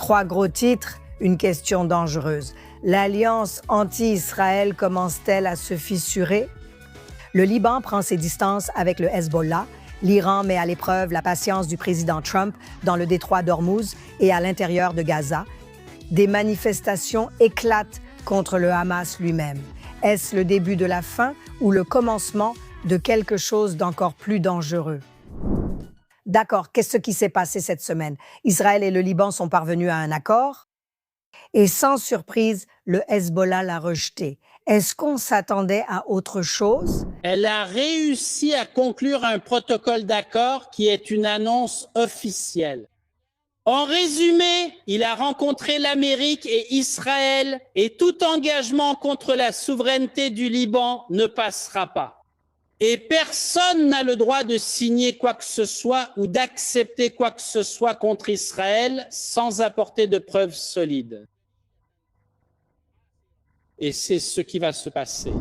3 gros titres, une question dangereuse. L'alliance anti-Israël commence-t-elle à se fissurer? Le Liban prend ses distances avec le Hezbollah. L'Iran met à l'épreuve la patience du président Trump dans le détroit d'Ormuz et à l'intérieur de Gaza. Des manifestations éclatent contre le Hamas lui-même. Est-ce le début de la fin ou le commencement de quelque chose d'encore plus dangereux? D'accord, qu'est-ce qui s'est passé cette semaine? Israël et le Liban sont parvenus à un accord et sans surprise, le Hezbollah l'a rejeté. Est-ce qu'on s'attendait à autre chose? Elle a réussi à conclure un protocole d'accord qui est une annonce officielle. En résumé, il a rencontré l'Amérique et Israël et tout engagement contre la souveraineté du Liban ne passera pas. Et personne n'a le droit de signer quoi que ce soit ou d'accepter quoi que ce soit contre Israël sans apporter de preuves solides. Et c'est ce qui va se passer.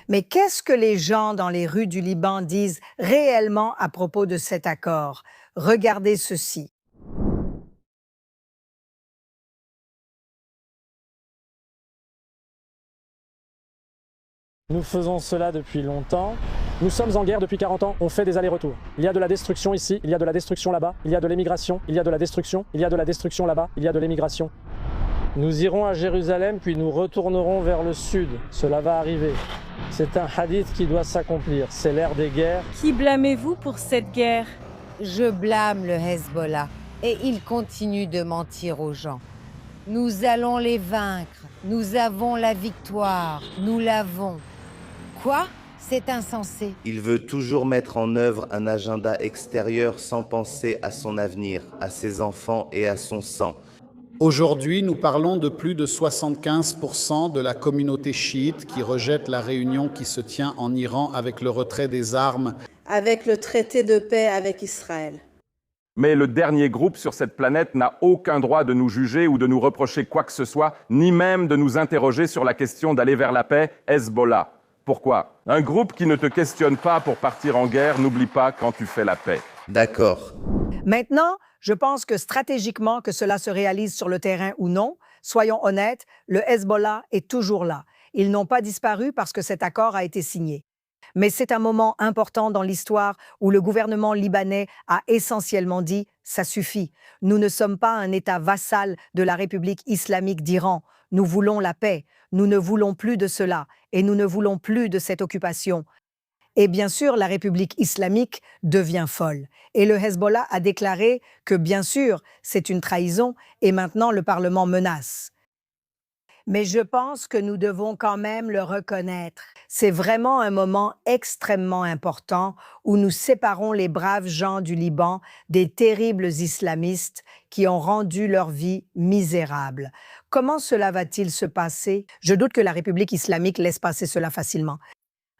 Mais qu'est-ce que les gens dans les rues du Liban disent réellement à propos de cet accord? Regardez ceci. Nous faisons cela depuis longtemps. Nous sommes en guerre depuis 40 ans, on fait des allers-retours. Il y a de la destruction ici, il y a de la destruction là-bas, il y a de l'émigration, il y a de la destruction, il y a de la destruction là-bas, il y a de l'émigration. Nous irons à Jérusalem, puis nous retournerons vers le sud. Cela va arriver. C'est un hadith qui doit s'accomplir. C'est l'ère des guerres. Qui blâmez-vous pour cette guerre? Je blâme le Hezbollah et il continue de mentir aux gens. Nous allons les vaincre. Nous avons la victoire. Nous l'avons. Quoi? C'est insensé. Il veut toujours mettre en œuvre un agenda extérieur sans penser à son avenir, à ses enfants et à son sang. Aujourd'hui, nous parlons de plus de 75% de la communauté chiite qui rejette la réunion qui se tient en Iran avec le retrait des armes. Avec le traité de paix avec Israël. Mais le dernier groupe sur cette planète n'a aucun droit de nous juger ou de nous reprocher quoi que ce soit, ni même de nous interroger sur la question d'aller vers la paix, Hezbollah. Pourquoi? Un groupe qui ne te questionne pas pour partir en guerre n'oublie pas quand tu fais la paix. D'accord. Maintenant, je pense que stratégiquement, que cela se réalise sur le terrain ou non, soyons honnêtes, le Hezbollah est toujours là. Ils n'ont pas disparu parce que cet accord a été signé. Mais c'est un moment important dans l'histoire où le gouvernement libanais a essentiellement dit « ça suffit, nous ne sommes pas un État vassal de la République islamique d'Iran, nous voulons la paix, nous ne voulons plus de cela et nous ne voulons plus de cette occupation ». Et bien sûr, la République islamique devient folle. Et le Hezbollah a déclaré que, bien sûr, c'est une trahison et maintenant le Parlement menace. Mais je pense que nous devons quand même le reconnaître. C'est vraiment un moment extrêmement important où nous séparons les braves gens du Liban des terribles islamistes qui ont rendu leur vie misérable. Comment cela va-t-il se passer? Je doute que la République islamique laisse passer cela facilement.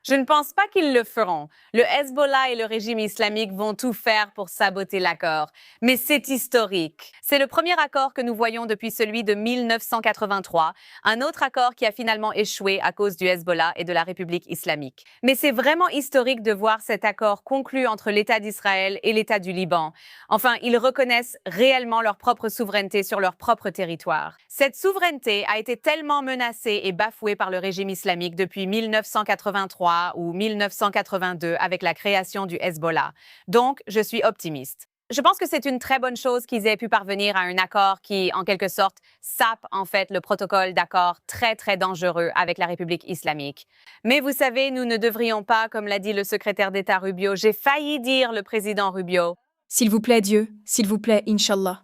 Je ne pense pas qu'ils le feront. Le Hezbollah et le régime islamique vont tout faire pour saboter l'accord. Mais c'est historique. C'est le premier accord que nous voyons depuis celui de 1983, un autre accord qui a finalement échoué à cause du Hezbollah et de la République islamique. Mais c'est vraiment historique de voir cet accord conclu entre l'État d'Israël et l'État du Liban. Enfin, ils reconnaissent réellement leur propre souveraineté sur leur propre territoire. Cette souveraineté a été tellement menacée et bafouée par le régime islamique depuis 1983 ou 1982 avec la création du Hezbollah. Donc, je suis optimiste. Je pense que c'est une très bonne chose qu'ils aient pu parvenir à un accord qui, en quelque sorte, sape en fait le protocole d'accord très, très dangereux avec la République islamique. Mais vous savez, nous ne devrions pas, comme l'a dit le secrétaire d'État Rubio, j'ai failli dire le président Rubio. S'il vous plaît, Dieu, s'il vous plaît, Inch'Allah.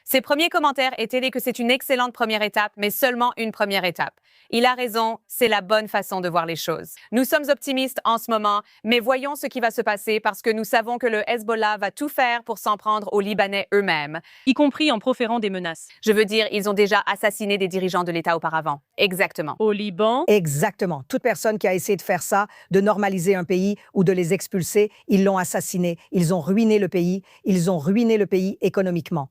Ses premiers commentaires étaient que c'est une excellente première étape, mais seulement une première étape. Il a raison, c'est la bonne façon de voir les choses. Nous sommes optimistes en ce moment, mais voyons ce qui va se passer parce que nous savons que le Hezbollah va tout faire pour s'en prendre aux Libanais eux-mêmes. Y compris en proférant des menaces. Je veux dire, ils ont déjà assassiné des dirigeants de l'État auparavant. Exactement. Au Liban? Exactement. Toute personne qui a essayé de faire ça, de normaliser un pays ou de les expulser, ils l'ont assassiné. Ils ont ruiné le pays. Ils ont ruiné le pays économiquement.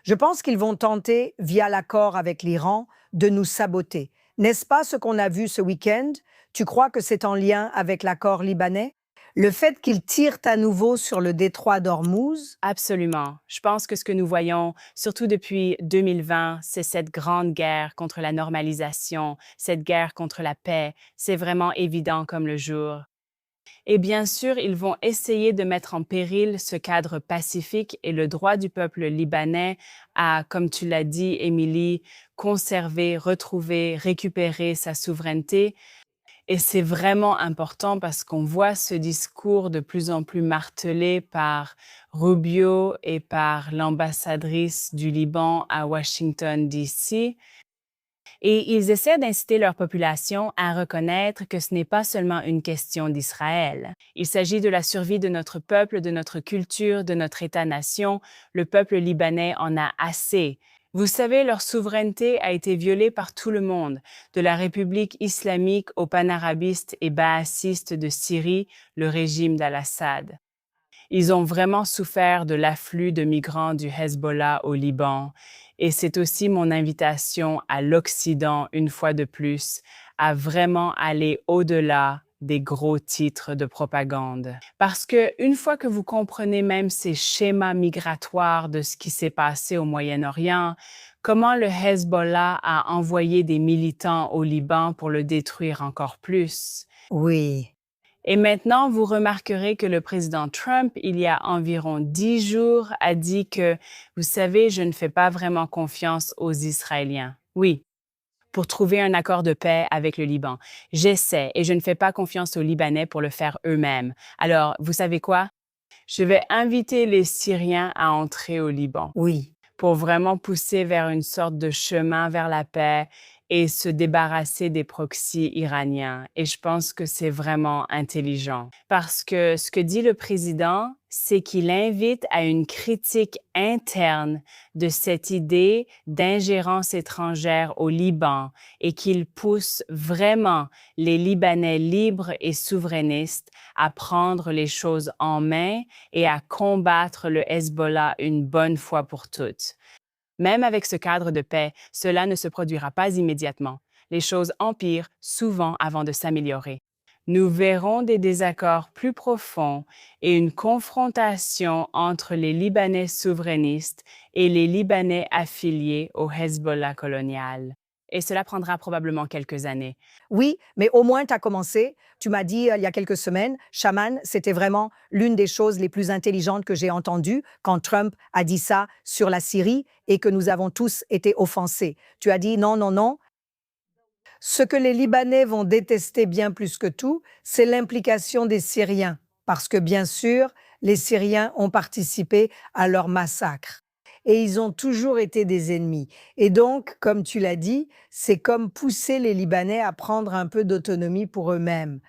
Je pense qu'ils vont tenter, via l'accord avec l'Iran, de nous saboter. N'est-ce pas ce qu'on a vu ce week-end? Tu crois que c'est en lien avec l'accord libanais? Le fait qu'ils tirent à nouveau sur le détroit d'Ormuz, Absolument. Je pense que ce que nous voyons, surtout depuis 2020, c'est cette grande guerre contre la normalisation, cette guerre contre la paix. C'est vraiment évident comme le jour. Et bien sûr, ils vont essayer de mettre en péril ce cadre pacifique et le droit du peuple libanais à, comme tu l'as dit, Émilie, conserver, retrouver, récupérer sa souveraineté. Et c'est vraiment important parce qu'on voit ce discours de plus en plus martelé par Rubio et par l'ambassadrice du Liban à Washington, D.C. Et ils essaient d'inciter leur population à reconnaître que ce n'est pas seulement une question d'Israël. Il s'agit de la survie de notre peuple, de notre culture, de notre État-nation. Le peuple libanais en a assez. Vous savez, leur souveraineté a été violée par tout le monde, de la République islamique aux panarabistes et baasistes de Syrie, le régime d'Al-Assad. Ils ont vraiment souffert de l'afflux de migrants du Hezbollah au Liban. Et c'est aussi mon invitation à l'Occident, une fois de plus, à vraiment aller au-delà des gros titres de propagande. Parce que une fois que vous comprenez même ces schémas migratoires de ce qui s'est passé au Moyen-Orient, comment le Hezbollah a envoyé des militants au Liban pour le détruire encore plus. oui. Et maintenant, vous remarquerez que le président Trump, il y a environ 10 jours, a dit que, vous savez, je ne fais pas vraiment confiance aux Israéliens. Oui, pour trouver un accord de paix avec le Liban. J'essaie et je ne fais pas confiance aux Libanais pour le faire eux-mêmes. Alors, vous savez quoi? Je vais inviter les Syriens à entrer au Liban. Oui. Pour vraiment pousser vers une sorte de chemin vers la paix et se débarrasser des proxys iraniens. Et je pense que c'est vraiment intelligent. Parce que ce que dit le président, c'est qu'il invite à une critique interne de cette idée d'ingérence étrangère au Liban et qu'il pousse vraiment les Libanais libres et souverainistes à prendre les choses en main et à combattre le Hezbollah une bonne fois pour toutes. Même avec ce cadre de paix, cela ne se produira pas immédiatement. Les choses empirent souvent avant de s'améliorer. Nous verrons des désaccords plus profonds et une confrontation entre les Libanais souverainistes et les Libanais affiliés au Hezbollah colonial. Et cela prendra probablement quelques années. Oui, mais au moins tu as commencé. Tu m'as dit il y a quelques semaines, Shaman, c'était vraiment l'une des choses les plus intelligentes que j'ai entendues quand Trump a dit ça sur la Syrie et que nous avons tous été offensés. Tu as dit non, non, non. Ce que les Libanais vont détester bien plus que tout, c'est l'implication des Syriens. Parce que bien sûr, les Syriens ont participé à leur massacre. Et ils ont toujours été des ennemis. Et donc, comme tu l'as dit, c'est comme pousser les Libanais à prendre un peu d'autonomie pour eux-mêmes.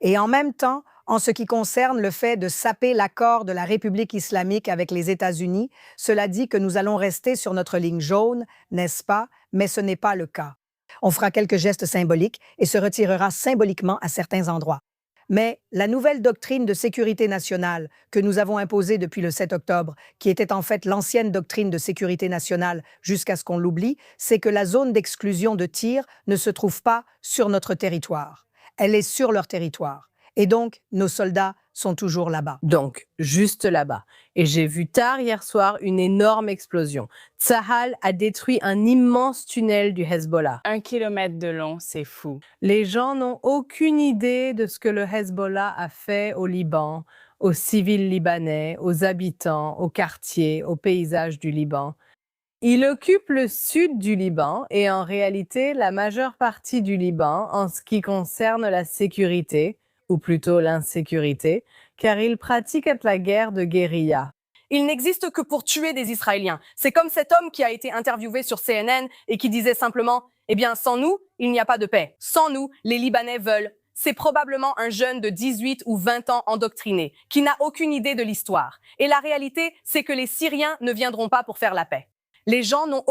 Et en même temps, en ce qui concerne le fait de saper l'accord de la République islamique avec les États-Unis, cela dit que nous allons rester sur notre ligne jaune, n'est-ce pas? Mais ce n'est pas le cas. On fera quelques gestes symboliques et se retirera symboliquement à certains endroits. Mais la nouvelle doctrine de sécurité nationale que nous avons imposée depuis le 7 octobre, qui était en fait l'ancienne doctrine de sécurité nationale jusqu'à ce qu'on l'oublie, c'est que la zone d'exclusion de tir ne se trouve pas sur notre territoire. Elle est sur leur territoire. Et donc, nos soldats sont toujours là-bas. Donc, juste là-bas. Et j'ai vu tard hier soir une énorme explosion. Tsahal a détruit un immense tunnel du Hezbollah. 1 kilomètre de long, c'est fou. Les gens n'ont aucune idée de ce que le Hezbollah a fait au Liban, aux civils libanais, aux habitants, aux quartiers, aux paysages du Liban. Il occupe le sud du Liban et en réalité la majeure partie du Liban en ce qui concerne la sécurité, ou plutôt l'insécurité, car il pratique la guerre de guérilla. Il n'existe que pour tuer des Israéliens. C'est comme cet homme qui a été interviewé sur CNN et qui disait simplement « Eh bien, sans nous, il n'y a pas de paix. Sans nous, les Libanais veulent. » C'est probablement un jeune de 18 ou 20 ans endoctriné, qui n'a aucune idée de l'histoire. Et la réalité, c'est que les Syriens ne viendront pas pour faire la paix. Les gens n'ont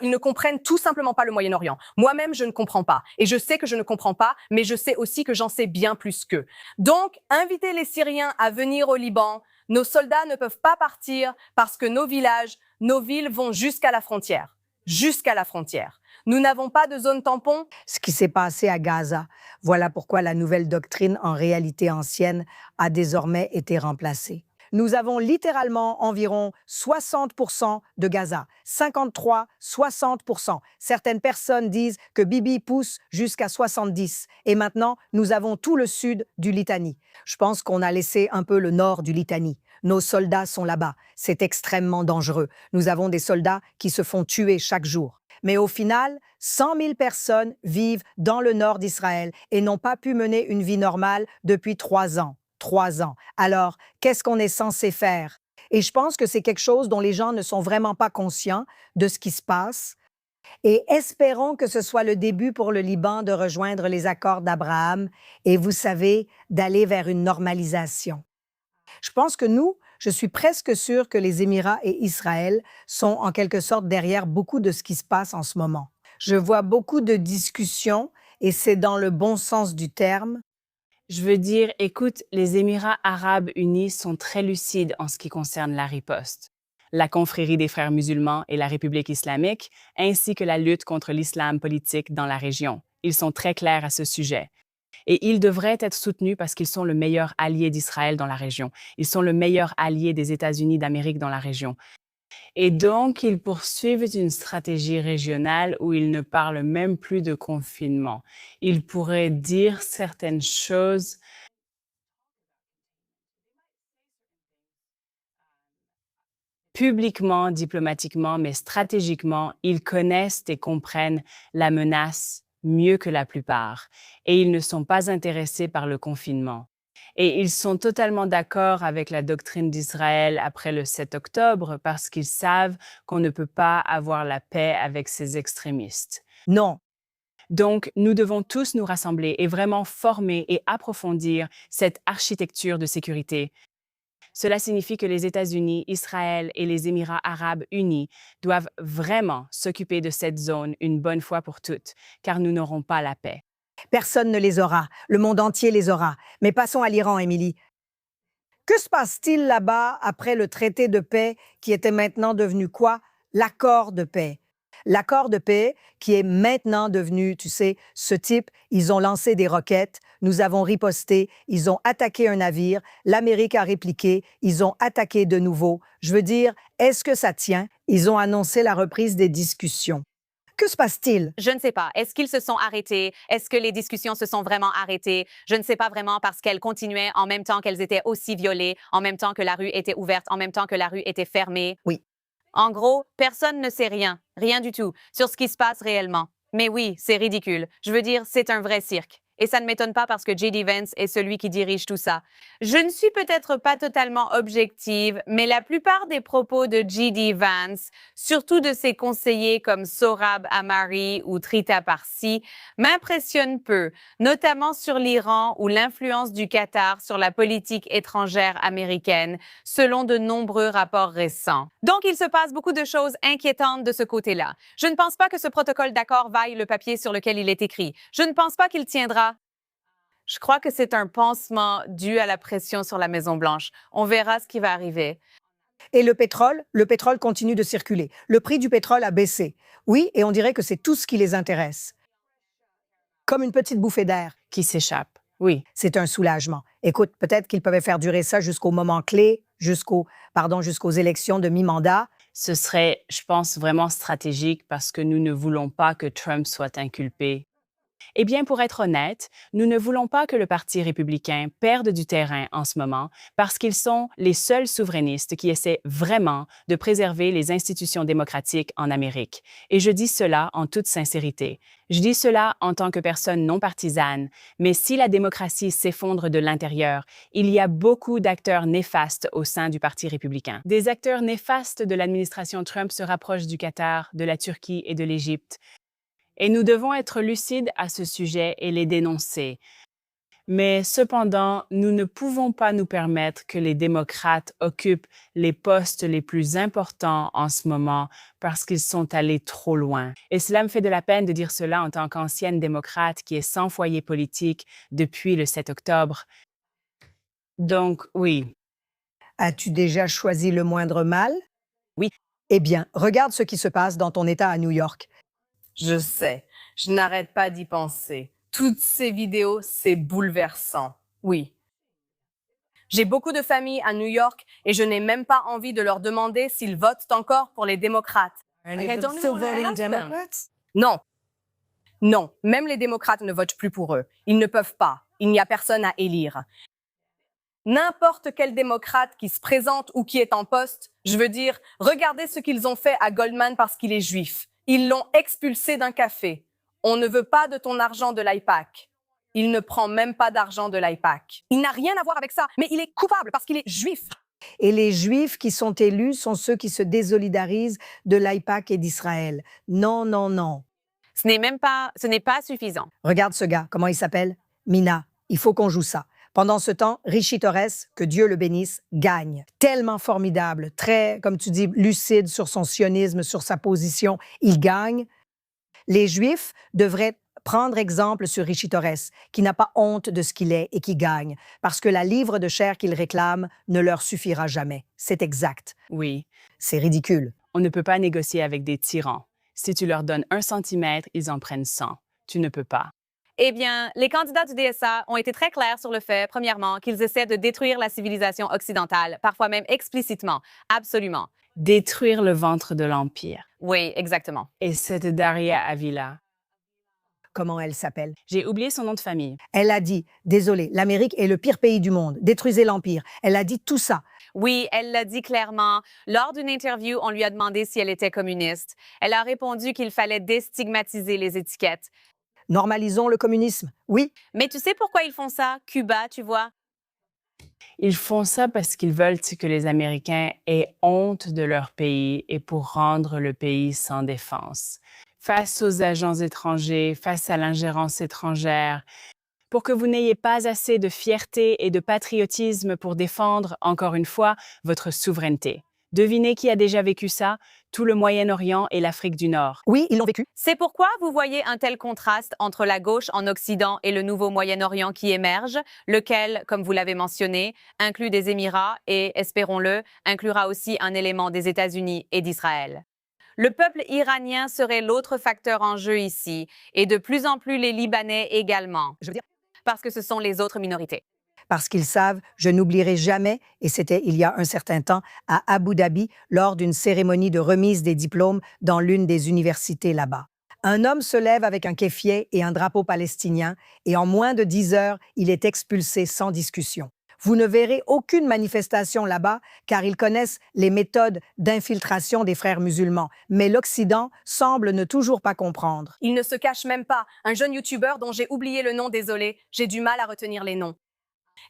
ils ne comprennent tout simplement pas le Moyen-Orient. Moi-même, je ne comprends pas. Et je sais que je ne comprends pas, mais je sais aussi que j'en sais bien plus qu'eux. Donc, invitez les Syriens à venir au Liban. Nos soldats ne peuvent pas partir parce que nos villages, nos villes vont jusqu'à la frontière. Jusqu'à la frontière. Nous n'avons pas de zone tampon. Ce qui s'est passé à Gaza. Voilà pourquoi la nouvelle doctrine, en réalité ancienne, a désormais été remplacée. Nous avons littéralement environ 60% de Gaza, 53, 60%. Certaines personnes disent que Bibi pousse jusqu'à 70. Et maintenant, nous avons tout le sud du Litanie. Je pense qu'on a laissé un peu le nord du Litanie. Nos soldats sont là-bas. C'est extrêmement dangereux. Nous avons des soldats qui se font tuer chaque jour. Mais au final, 100 000 personnes vivent dans le nord d'Israël et n'ont pas pu mener une vie normale depuis 3 ans. 3 ans. Alors, qu'est-ce qu'on est censé faire? Et je pense que c'est quelque chose dont les gens ne sont vraiment pas conscients de ce qui se passe. Et espérons que ce soit le début pour le Liban de rejoindre les accords d'Abraham et, vous savez, d'aller vers une normalisation. Je pense que je suis presque sûre que les Émirats et Israël sont en quelque sorte derrière beaucoup de ce qui se passe en ce moment. Je vois beaucoup de discussions et c'est dans le bon sens du terme. Je veux dire, écoute, les Émirats arabes unis sont très lucides en ce qui concerne la riposte. La confrérie des frères musulmans et la République islamique, ainsi que la lutte contre l'islam politique dans la région. Ils sont très clairs à ce sujet. Et ils devraient être soutenus parce qu'ils sont le meilleur allié d'Israël dans la région. Ils sont le meilleur allié des États-Unis d'Amérique dans la région. Et donc, ils poursuivent une stratégie régionale où ils ne parlent même plus de confinement. Ils pourraient dire certaines choses publiquement, diplomatiquement, mais stratégiquement, ils connaissent et comprennent la menace mieux que la plupart. Et ils ne sont pas intéressés par le confinement. Et ils sont totalement d'accord avec la doctrine d'Israël après le 7 octobre parce qu'ils savent qu'on ne peut pas avoir la paix avec ces extrémistes. Non. Donc, nous devons tous nous rassembler et vraiment former et approfondir cette architecture de sécurité. Cela signifie que les États-Unis, Israël et les Émirats arabes unis doivent vraiment s'occuper de cette zone une bonne fois pour toutes, car nous n'aurons pas la paix. Personne ne les aura. Le monde entier les aura. Mais passons à l'Iran, Émilie. Que se passe-t-il là-bas après le traité de paix qui était maintenant devenu quoi? L'accord de paix. L'accord de paix qui est maintenant devenu, tu sais, ce type, ils ont lancé des roquettes, nous avons riposté, ils ont attaqué un navire, l'Amérique a répliqué, ils ont attaqué de nouveau. Je veux dire, est-ce que ça tient? Ils ont annoncé la reprise des discussions. Que se passe-t-il? Je ne sais pas. Est-ce qu'ils se sont arrêtés? Est-ce que les discussions se sont vraiment arrêtées? Je ne sais pas vraiment parce qu'elles continuaient en même temps qu'elles étaient aussi violées, en même temps que la rue était ouverte, en même temps que la rue était fermée. Oui. En gros, personne ne sait rien du tout, sur ce qui se passe réellement. Mais oui, c'est ridicule. Je veux dire, c'est un vrai cirque. Et ça ne m'étonne pas parce que J.D. Vance est celui qui dirige tout ça. Je ne suis peut-être pas totalement objective, mais la plupart des propos de J.D. Vance, surtout de ses conseillers comme Sohrab Ahmari ou Trita Parsi, m'impressionnent peu, notamment sur l'Iran ou l'influence du Qatar sur la politique étrangère américaine, selon de nombreux rapports récents. Donc, il se passe beaucoup de choses inquiétantes de ce côté-là. Je ne pense pas que ce protocole d'accord vaille le papier sur lequel il est écrit. Je ne pense pas qu'il tiendra. Je crois que c'est un pansement dû à la pression sur la Maison-Blanche. On verra ce qui va arriver. Et le pétrole continue de circuler. Le prix du pétrole a baissé. Oui, et on dirait que c'est tout ce qui les intéresse. Comme une petite bouffée d'air. Qui s'échappe, oui. C'est un soulagement. Écoute, peut-être qu'ils peuvent faire durer ça jusqu'au moment clé, jusqu'aux élections de mi-mandat. Ce serait, je pense, vraiment stratégique parce que nous ne voulons pas que Trump soit inculpé. Eh bien, pour être honnête, nous ne voulons pas que le Parti républicain perde du terrain en ce moment parce qu'ils sont les seuls souverainistes qui essaient vraiment de préserver les institutions démocratiques en Amérique. Et je dis cela en toute sincérité. Je dis cela en tant que personne non partisane, mais si la démocratie s'effondre de l'intérieur, il y a beaucoup d'acteurs néfastes au sein du Parti républicain. Des acteurs néfastes de l'administration Trump se rapprochent du Qatar, de la Turquie et de l'Égypte. Et nous devons être lucides à ce sujet et les dénoncer. Mais cependant, nous ne pouvons pas nous permettre que les démocrates occupent les postes les plus importants en ce moment parce qu'ils sont allés trop loin. Et cela me fait de la peine de dire cela en tant qu'ancienne démocrate qui est sans foyer politique depuis le 7 octobre. Donc, oui. As-tu déjà choisi le moindre mal? Oui. Eh bien, regarde ce qui se passe dans ton État à New York. Je sais, je n'arrête pas d'y penser. Toutes ces vidéos, c'est bouleversant. Oui. J'ai beaucoup de familles à New York et je n'ai même pas envie de leur demander s'ils votent encore pour les démocrates. Non. Non, même les démocrates ne votent plus pour eux. Ils ne peuvent pas. Il n'y a personne à élire. N'importe quel démocrate qui se présente ou qui est en poste, je veux dire, regardez ce qu'ils ont fait à Goldman parce qu'il est juif. Ils l'ont expulsé d'un café. On ne veut pas de ton argent de l'AIPAC. Il ne prend même pas d'argent de l'AIPAC. Il n'a rien à voir avec ça, mais il est coupable parce qu'il est juif. Et les Juifs qui sont élus sont ceux qui se désolidarisent de l'AIPAC et d'Israël. Non, non, non. Ce n'est pas suffisant. Regarde ce gars, comment il s'appelle? Mina. Il faut qu'on joue ça. Pendant ce temps, Richie Torres, que Dieu le bénisse, gagne. Tellement formidable, très, comme tu dis, lucide sur son sionisme, sur sa position. Il gagne. Les Juifs devraient prendre exemple sur Richie Torres, qui n'a pas honte de ce qu'il est et qui gagne, parce que la livre de chair qu'il réclame ne leur suffira jamais. C'est exact. Oui. C'est ridicule. On ne peut pas négocier avec des tyrans. Si tu leur donnes 1 centimètre, ils en prennent 100. Tu ne peux pas. Eh bien, les candidats du DSA ont été très clairs sur le fait, premièrement, qu'ils essaient de détruire la civilisation occidentale, parfois même explicitement. Absolument. Détruire le ventre de l'Empire. Oui, exactement. Et cette Daria Avila. Comment elle s'appelle? J'ai oublié son nom de famille. Elle a dit, désolé, l'Amérique est le pire pays du monde. Détruisez l'Empire. Elle a dit tout ça. Oui, elle l'a dit clairement. Lors d'une interview, on lui a demandé si elle était communiste. Elle a répondu qu'il fallait déstigmatiser les étiquettes. Normalisons le communisme, oui. Mais tu sais pourquoi ils font ça, Cuba, tu vois? Ils font ça parce qu'ils veulent que les Américains aient honte de leur pays et pour rendre le pays sans défense. Face aux agents étrangers, face à l'ingérence étrangère, pour que vous n'ayez pas assez de fierté et de patriotisme pour défendre, encore une fois, votre souveraineté. Devinez qui a déjà vécu ça? Tout le Moyen-Orient et l'Afrique du Nord. Oui, ils l'ont vécu. C'est pourquoi vous voyez un tel contraste entre la gauche en Occident et le nouveau Moyen-Orient qui émerge, lequel, comme vous l'avez mentionné, inclut des Émirats et, espérons-le, inclura aussi un élément des États-Unis et d'Israël. Le peuple iranien serait l'autre facteur en jeu ici, et de plus en plus les Libanais également. Je veux dire, parce que ce sont les autres minorités. Parce qu'ils savent, je n'oublierai jamais, et c'était il y a un certain temps, à Abu Dhabi, lors d'une cérémonie de remise des diplômes dans l'une des universités là-bas. Un homme se lève avec un kéfier et un drapeau palestinien, et en moins de 10 heures, il est expulsé sans discussion. Vous ne verrez aucune manifestation là-bas, car ils connaissent les méthodes d'infiltration des frères musulmans. Mais l'Occident semble ne toujours pas comprendre. Il ne se cache même pas. Un jeune YouTuber dont j'ai oublié le nom, désolé, j'ai du mal à retenir les noms.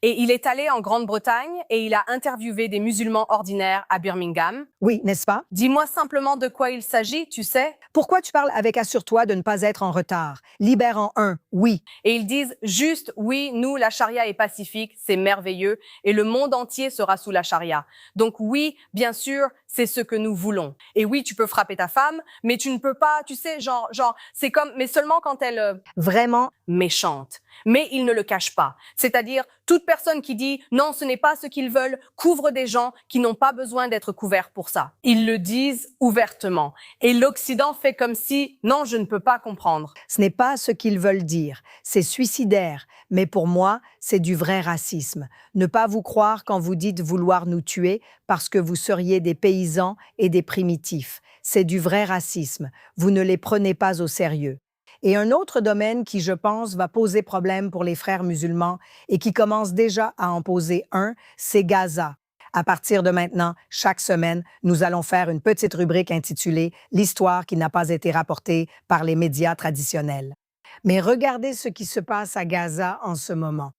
Et il est allé en Grande-Bretagne et il a interviewé des musulmans ordinaires à Birmingham. Oui, n'est-ce pas? Dis-moi simplement de quoi il s'agit, tu sais? Pourquoi tu parles avec assure-toi de ne pas être en retard? Libérant un, oui. Et ils disent juste, oui, nous, la charia est pacifique, c'est merveilleux, et le monde entier sera sous la charia. Donc oui, bien sûr, c'est ce que nous voulons. Et oui, tu peux frapper ta femme, mais tu ne peux pas, tu sais, genre, c'est comme, mais seulement quand elle... Vraiment méchante. Mais ils ne le cachent pas. C'est-à-dire, toute personne qui dit « non, ce n'est pas ce qu'ils veulent » couvre des gens qui n'ont pas besoin d'être couverts pour ça. Ils le disent ouvertement. Et l'Occident fait comme si « non, je ne peux pas comprendre ». Ce n'est pas ce qu'ils veulent dire. C'est suicidaire. Mais pour moi, c'est du vrai racisme. Ne pas vous croire quand vous dites vouloir nous tuer parce que vous seriez des paysans et des primitifs. C'est du vrai racisme. Vous ne les prenez pas au sérieux. Et un autre domaine qui, je pense, va poser problème pour les frères musulmans et qui commence déjà à en poser un, c'est Gaza. À partir de maintenant, chaque semaine, nous allons faire une petite rubrique intitulée « L'histoire qui n'a pas été rapportée par les médias traditionnels ». Mais regardez ce qui se passe à Gaza en ce moment.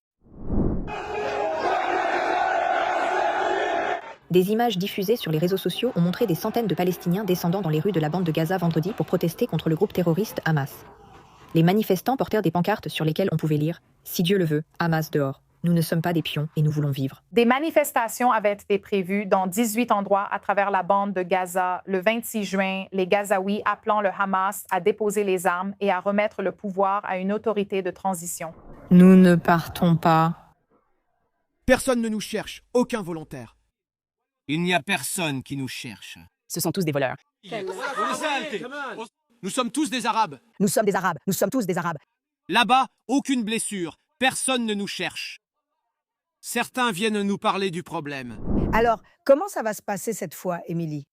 Des images diffusées sur les réseaux sociaux ont montré des centaines de Palestiniens descendant dans les rues de la bande de Gaza vendredi pour protester contre le groupe terroriste Hamas. Les manifestants portèrent des pancartes sur lesquelles on pouvait lire « Si Dieu le veut, Hamas dehors. Nous ne sommes pas des pions et nous voulons vivre ». Des manifestations avaient été prévues dans 18 endroits à travers la bande de Gaza le 26 juin, les Gazaouis appelant le Hamas à déposer les armes et à remettre le pouvoir à une autorité de transition. Nous ne partons pas. Personne ne nous cherche, aucun volontaire. Il n'y a personne qui nous cherche. Ce sont tous des voleurs. Nous sommes tous des Arabes. Nous sommes des Arabes. Nous sommes tous des Arabes. Là-bas, aucune blessure. Personne ne nous cherche. Certains viennent nous parler du problème. Alors, comment ça va se passer cette fois, Émilie?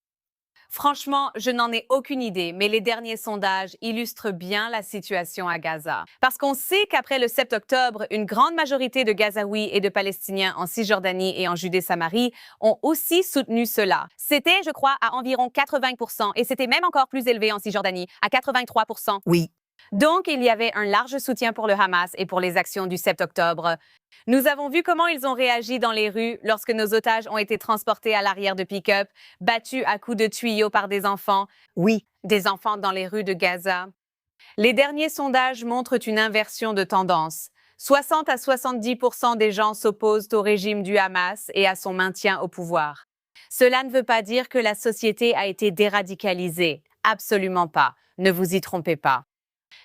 Franchement, je n'en ai aucune idée, mais les derniers sondages illustrent bien la situation à Gaza. Parce qu'on sait qu'après le 7 octobre, une grande majorité de Gazaouis et de Palestiniens en Cisjordanie et en Judée-Samarie ont aussi soutenu cela. C'était, je crois, à environ 80%, et c'était même encore plus élevé en Cisjordanie, à 83%. Oui. Donc, il y avait un large soutien pour le Hamas et pour les actions du 7 octobre. Nous avons vu comment ils ont réagi dans les rues lorsque nos otages ont été transportés à l'arrière de pick-up, battus à coups de tuyaux par des enfants. Oui. Des enfants dans les rues de Gaza. Les derniers sondages montrent une inversion de tendance. 60 à 70% des gens s'opposent au régime du Hamas et à son maintien au pouvoir. Cela ne veut pas dire que la société a été déradicalisée. Absolument pas. Ne vous y trompez pas.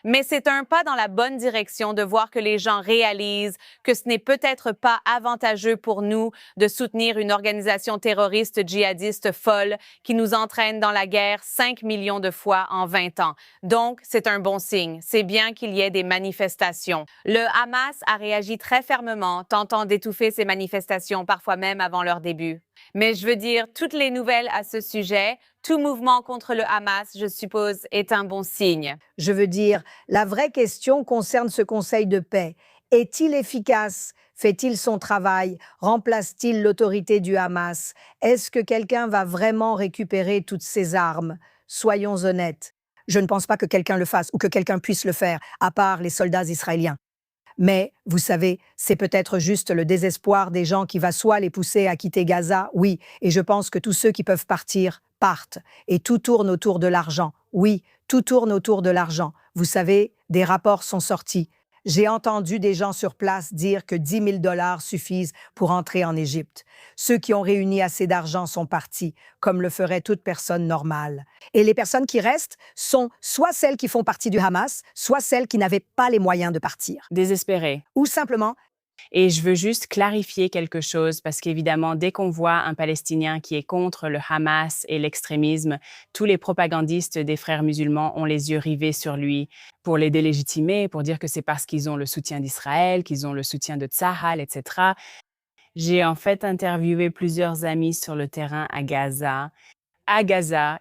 Mais c'est un pas dans la bonne direction de voir que les gens réalisent que ce n'est peut-être pas avantageux pour nous de soutenir une organisation terroriste djihadiste folle qui nous entraîne dans la guerre 5 millions de fois en 20 ans. Donc, c'est un bon signe. C'est bien qu'il y ait des manifestations. Le Hamas a réagi très fermement, tentant d'étouffer ces manifestations, parfois même avant leur début. Mais je veux dire, toutes les nouvelles à ce sujet, tout mouvement contre le Hamas, je suppose, est un bon signe. Je veux dire, la vraie question concerne ce conseil de paix. Est-il efficace? Fait-il son travail? Remplace-t-il l'autorité du Hamas? Est-ce que quelqu'un va vraiment récupérer toutes ces armes? Soyons honnêtes. Je ne pense pas que quelqu'un le fasse ou que quelqu'un puisse le faire, à part les soldats israéliens. Mais, vous savez, c'est peut-être juste le désespoir des gens qui va soit les pousser à quitter Gaza, oui, et je pense que tous ceux qui peuvent partir, partent. Et tout tourne autour de l'argent. Oui, tout tourne autour de l'argent. Vous savez, des rapports sont sortis. J'ai entendu des gens sur place dire que 10 000 $ suffisent pour entrer en Égypte. Ceux qui ont réuni assez d'argent sont partis, comme le ferait toute personne normale. Et les personnes qui restent sont soit celles qui font partie du Hamas, soit celles qui n'avaient pas les moyens de partir. Désespéré. Ou simplement... Et je veux juste clarifier quelque chose parce qu'évidemment, dès qu'on voit un Palestinien qui est contre le Hamas et l'extrémisme, tous les propagandistes des frères musulmans ont les yeux rivés sur lui pour les délégitimer, pour dire que c'est parce qu'ils ont le soutien d'Israël, qu'ils ont le soutien de Tsahal, etc. J'ai en fait interviewé plusieurs amis sur le terrain à Gaza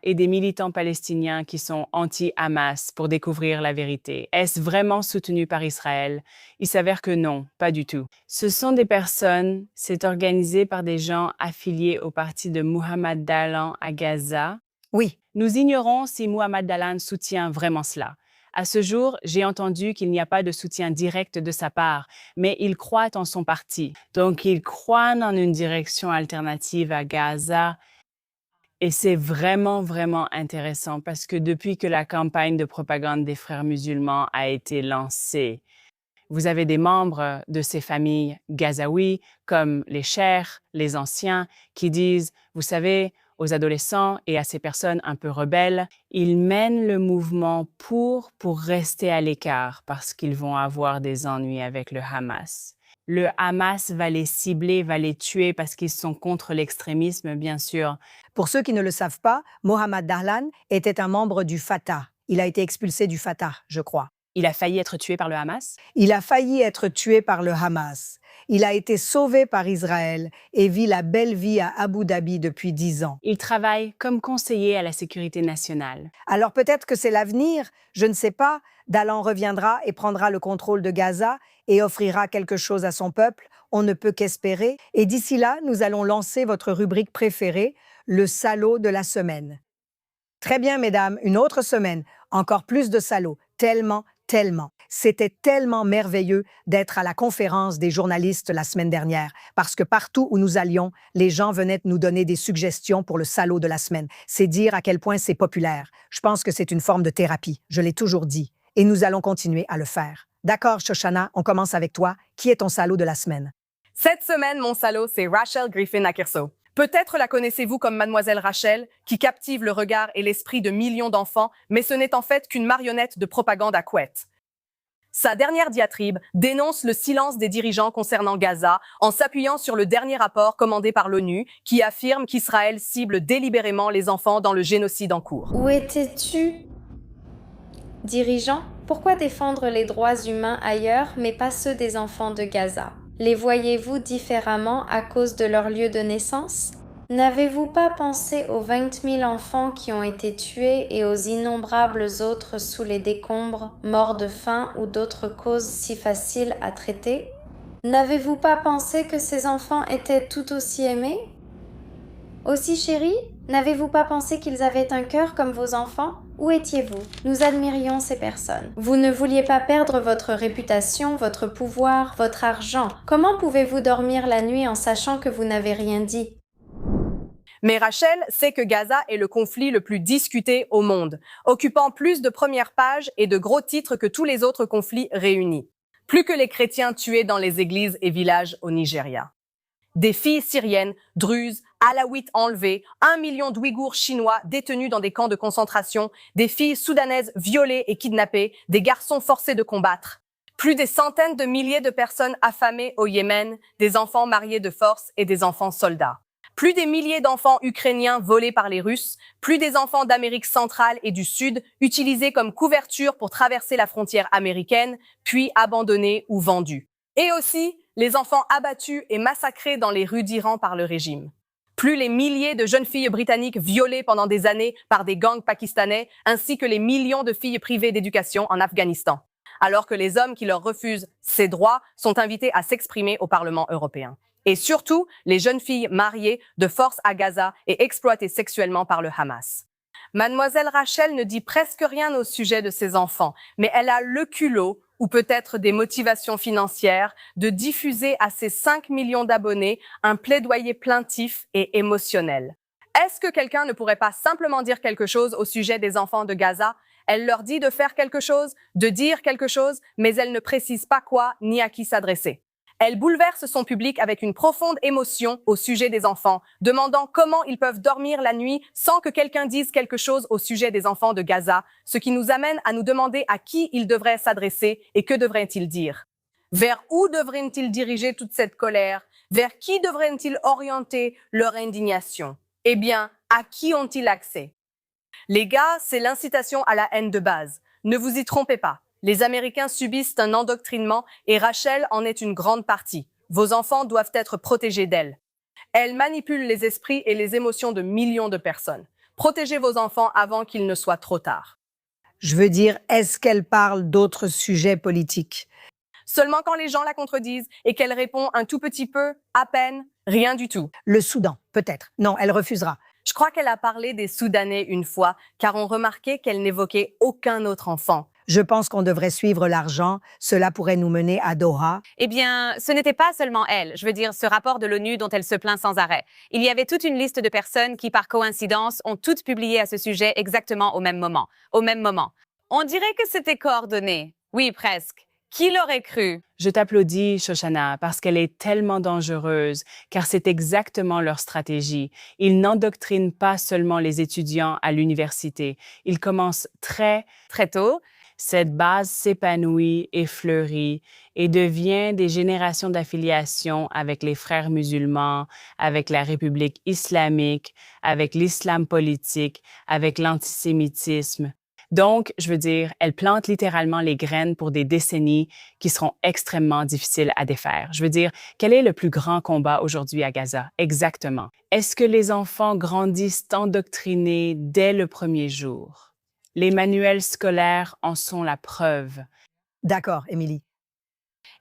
et des militants palestiniens qui sont anti-Hamas pour découvrir la vérité. Est-ce vraiment soutenu par Israël? Il s'avère que non, pas du tout. Ce sont des personnes, c'est organisé par des gens affiliés au parti de Mohamed Dahlan à Gaza. Oui. Nous ignorons si Mohamed Dahlan soutient vraiment cela. À ce jour, j'ai entendu qu'il n'y a pas de soutien direct de sa part, mais il croit en son parti. Donc, il croit en une direction alternative à Gaza. Et c'est vraiment, vraiment intéressant parce que depuis que la campagne de propagande des frères musulmans a été lancée, vous avez des membres de ces familles gazaouis, comme les chers, les anciens, qui disent, vous savez, aux adolescents et à ces personnes un peu rebelles, ils mènent le mouvement pour rester à l'écart parce qu'ils vont avoir des ennuis avec le Hamas. Le Hamas va les cibler, va les tuer parce qu'ils sont contre l'extrémisme, bien sûr. Pour ceux qui ne le savent pas, Mohamed Dahlan était un membre du Fatah. Il a été expulsé du Fatah, je crois. Il a failli être tué par le Hamas? Il a failli être tué par le Hamas. Il a été sauvé par Israël et vit la belle vie à Abu Dhabi depuis 10 ans. Il travaille comme conseiller à la sécurité nationale. Alors peut-être que c'est l'avenir, je ne sais pas. Dahlan reviendra et prendra le contrôle de Gaza et offrira quelque chose à son peuple. On ne peut qu'espérer. Et d'ici là, nous allons lancer votre rubrique préférée, le salaud de la semaine. Très bien, mesdames, une autre semaine. Encore plus de salauds. Tellement. C'était tellement merveilleux d'être à la conférence des journalistes la semaine dernière, parce que partout où nous allions, les gens venaient nous donner des suggestions pour le salaud de la semaine. C'est dire à quel point c'est populaire. Je pense que c'est une forme de thérapie, je l'ai toujours dit, et nous allons continuer à le faire. D'accord, Shoshana, on commence avec toi. Qui est ton salaud de la semaine? Cette semaine, mon salaud, c'est Rachel Griffin Akerso. Peut-être la connaissez-vous comme Mademoiselle Rachel, qui captive le regard et l'esprit de millions d'enfants, mais ce n'est en fait qu'une marionnette de propagande à couette. Sa dernière diatribe dénonce le silence des dirigeants concernant Gaza en s'appuyant sur le dernier rapport commandé par l'ONU qui affirme qu'Israël cible délibérément les enfants dans le génocide en cours. Où étais-tu? Dirigeants, pourquoi défendre les droits humains ailleurs mais pas ceux des enfants de Gaza? Les voyez-vous différemment à cause de leur lieu de naissance? N'avez-vous pas pensé aux 20 000 enfants qui ont été tués et aux innombrables autres sous les décombres, morts de faim ou d'autres causes si faciles à traiter? N'avez-vous pas pensé que ces enfants étaient tout aussi aimés? Aussi chéris, n'avez-vous pas pensé qu'ils avaient un cœur comme vos enfants? Où étiez-vous? Nous admirions ces personnes. Vous ne vouliez pas perdre votre réputation, votre pouvoir, votre argent. Comment pouvez-vous dormir la nuit en sachant que vous n'avez rien dit? Mais Rachel sait que Gaza est le conflit le plus discuté au monde, occupant plus de premières pages et de gros titres que tous les autres conflits réunis. Plus que les chrétiens tués dans les églises et villages au Nigeria. Des filles syriennes, druzes, alaouites enlevées, 1 million d'Ouïghours chinois détenus dans des camps de concentration, des filles soudanaises violées et kidnappées, des garçons forcés de combattre. Plus des centaines de milliers de personnes affamées au Yémen, des enfants mariés de force et des enfants soldats. Plus des milliers d'enfants ukrainiens volés par les Russes, plus des enfants d'Amérique centrale et du Sud utilisés comme couverture pour traverser la frontière américaine, puis abandonnés ou vendus. Et aussi les enfants abattus et massacrés dans les rues d'Iran par le régime. Plus les milliers de jeunes filles britanniques violées pendant des années par des gangs pakistanais, ainsi que les millions de filles privées d'éducation en Afghanistan, alors que les hommes qui leur refusent ces droits sont invités à s'exprimer au Parlement européen. Et surtout, les jeunes filles mariées de force à Gaza et exploitées sexuellement par le Hamas. Mademoiselle Rachel ne dit presque rien au sujet de ses enfants, mais elle a le culot, ou peut-être des motivations financières, de diffuser à ses 5 millions d'abonnés un plaidoyer plaintif et émotionnel. Est-ce que quelqu'un ne pourrait pas simplement dire quelque chose au sujet des enfants de Gaza? Elle leur dit de faire quelque chose, de dire quelque chose, mais elle ne précise pas quoi ni à qui s'adresser. Elle bouleverse son public avec une profonde émotion au sujet des enfants, demandant comment ils peuvent dormir la nuit sans que quelqu'un dise quelque chose au sujet des enfants de Gaza, ce qui nous amène à nous demander à qui ils devraient s'adresser et que devraient-ils dire. Vers où devraient-ils diriger toute cette colère? Vers qui devraient-ils orienter leur indignation? Eh bien, à qui ont-ils accès? Les gars, c'est l'incitation à la haine de base. Ne vous y trompez pas. Les Américains subissent un endoctrinement et Rachel en est une grande partie. Vos enfants doivent être protégés d'elle. Elle manipule les esprits et les émotions de millions de personnes. Protégez vos enfants avant qu'il ne soit trop tard. Je veux dire, est-ce qu'elle parle d'autres sujets politiques? Seulement quand les gens la contredisent et qu'elle répond un tout petit peu, à peine, rien du tout. Le Soudan, peut-être. Non, elle refusera. Je crois qu'elle a parlé des Soudanais une fois, car on remarquait qu'elle n'évoquait aucun autre enfant. Je pense qu'on devrait suivre l'argent. Cela pourrait nous mener à Doha. Eh bien, ce n'était pas seulement elle. Je veux dire, ce rapport de l'ONU dont elle se plaint sans arrêt. Il y avait toute une liste de personnes qui, par coïncidence, ont toutes publié à ce sujet exactement au même moment. Au même moment. On dirait que c'était coordonné. Oui, presque. Qui l'aurait cru? Je t'applaudis, Shoshana, parce qu'elle est tellement dangereuse, car c'est exactement leur stratégie. Ils n'endoctrinent pas seulement les étudiants à l'université. Ils commencent très tôt. Cette base s'épanouit et fleurit et devient des générations d'affiliation avec les frères musulmans, avec la République islamique, avec l'islam politique, avec l'antisémitisme. Donc, je veux dire, elle plante littéralement les graines pour des décennies qui seront extrêmement difficiles à défaire. Je veux dire, quel est le plus grand combat aujourd'hui à Gaza? Exactement. Est-ce que les enfants grandissent endoctrinés dès le premier jour? Les manuels scolaires en sont la preuve. D'accord, Émilie.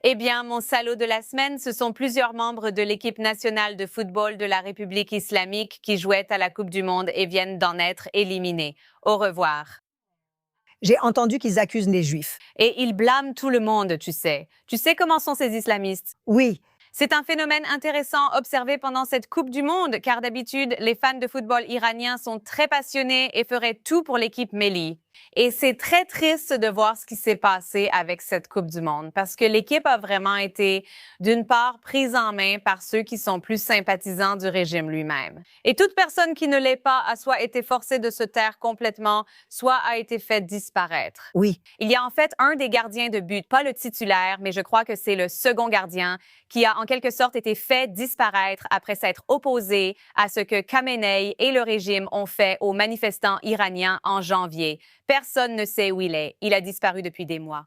Eh bien, mon salaud de la semaine, ce sont plusieurs membres de l'équipe nationale de football de la République islamique qui jouaient à la Coupe du Monde et viennent d'en être éliminés. Au revoir. J'ai entendu qu'ils accusent les Juifs. Et ils blâment tout le monde, tu sais. Tu sais comment sont ces islamistes? Oui. C'est un phénomène intéressant observé pendant cette Coupe du Monde, car d'habitude, les fans de football iraniens sont très passionnés et feraient tout pour l'équipe Melli. Et c'est très triste de voir ce qui s'est passé avec cette Coupe du Monde, parce que l'équipe a vraiment été, d'une part, prise en main par ceux qui sont plus sympathisants du régime lui-même. Et toute personne qui ne l'est pas a soit été forcée de se taire complètement, soit a été faite disparaître. Oui. Il y a en fait un des gardiens de but, pas le titulaire, mais je crois que c'est le second gardien, qui a en quelque sorte été fait disparaître après s'être opposé à ce que Khamenei et le régime ont fait aux manifestants iraniens en janvier. Personne ne sait où il est. Il a disparu depuis des mois.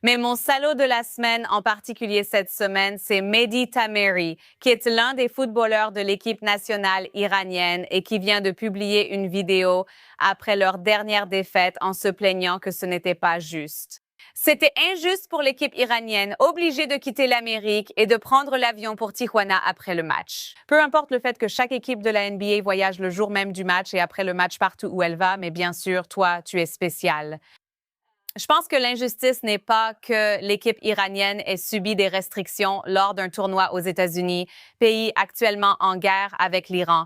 Mais mon salaud de la semaine, en particulier cette semaine, c'est Mehdi Tameri, qui est l'un des footballeurs de l'équipe nationale iranienne et qui vient de publier une vidéo après leur dernière défaite en se plaignant que ce n'était pas juste. C'était injuste pour l'équipe iranienne, obligée de quitter l'Amérique et de prendre l'avion pour Tijuana après le match. Peu importe le fait que chaque équipe de la NBA voyage le jour même du match et après le match partout où elle va, mais bien sûr, toi, tu es spécial. Je pense que l'injustice n'est pas que l'équipe iranienne ait subi des restrictions lors d'un tournoi aux États-Unis, pays actuellement en guerre avec l'Iran,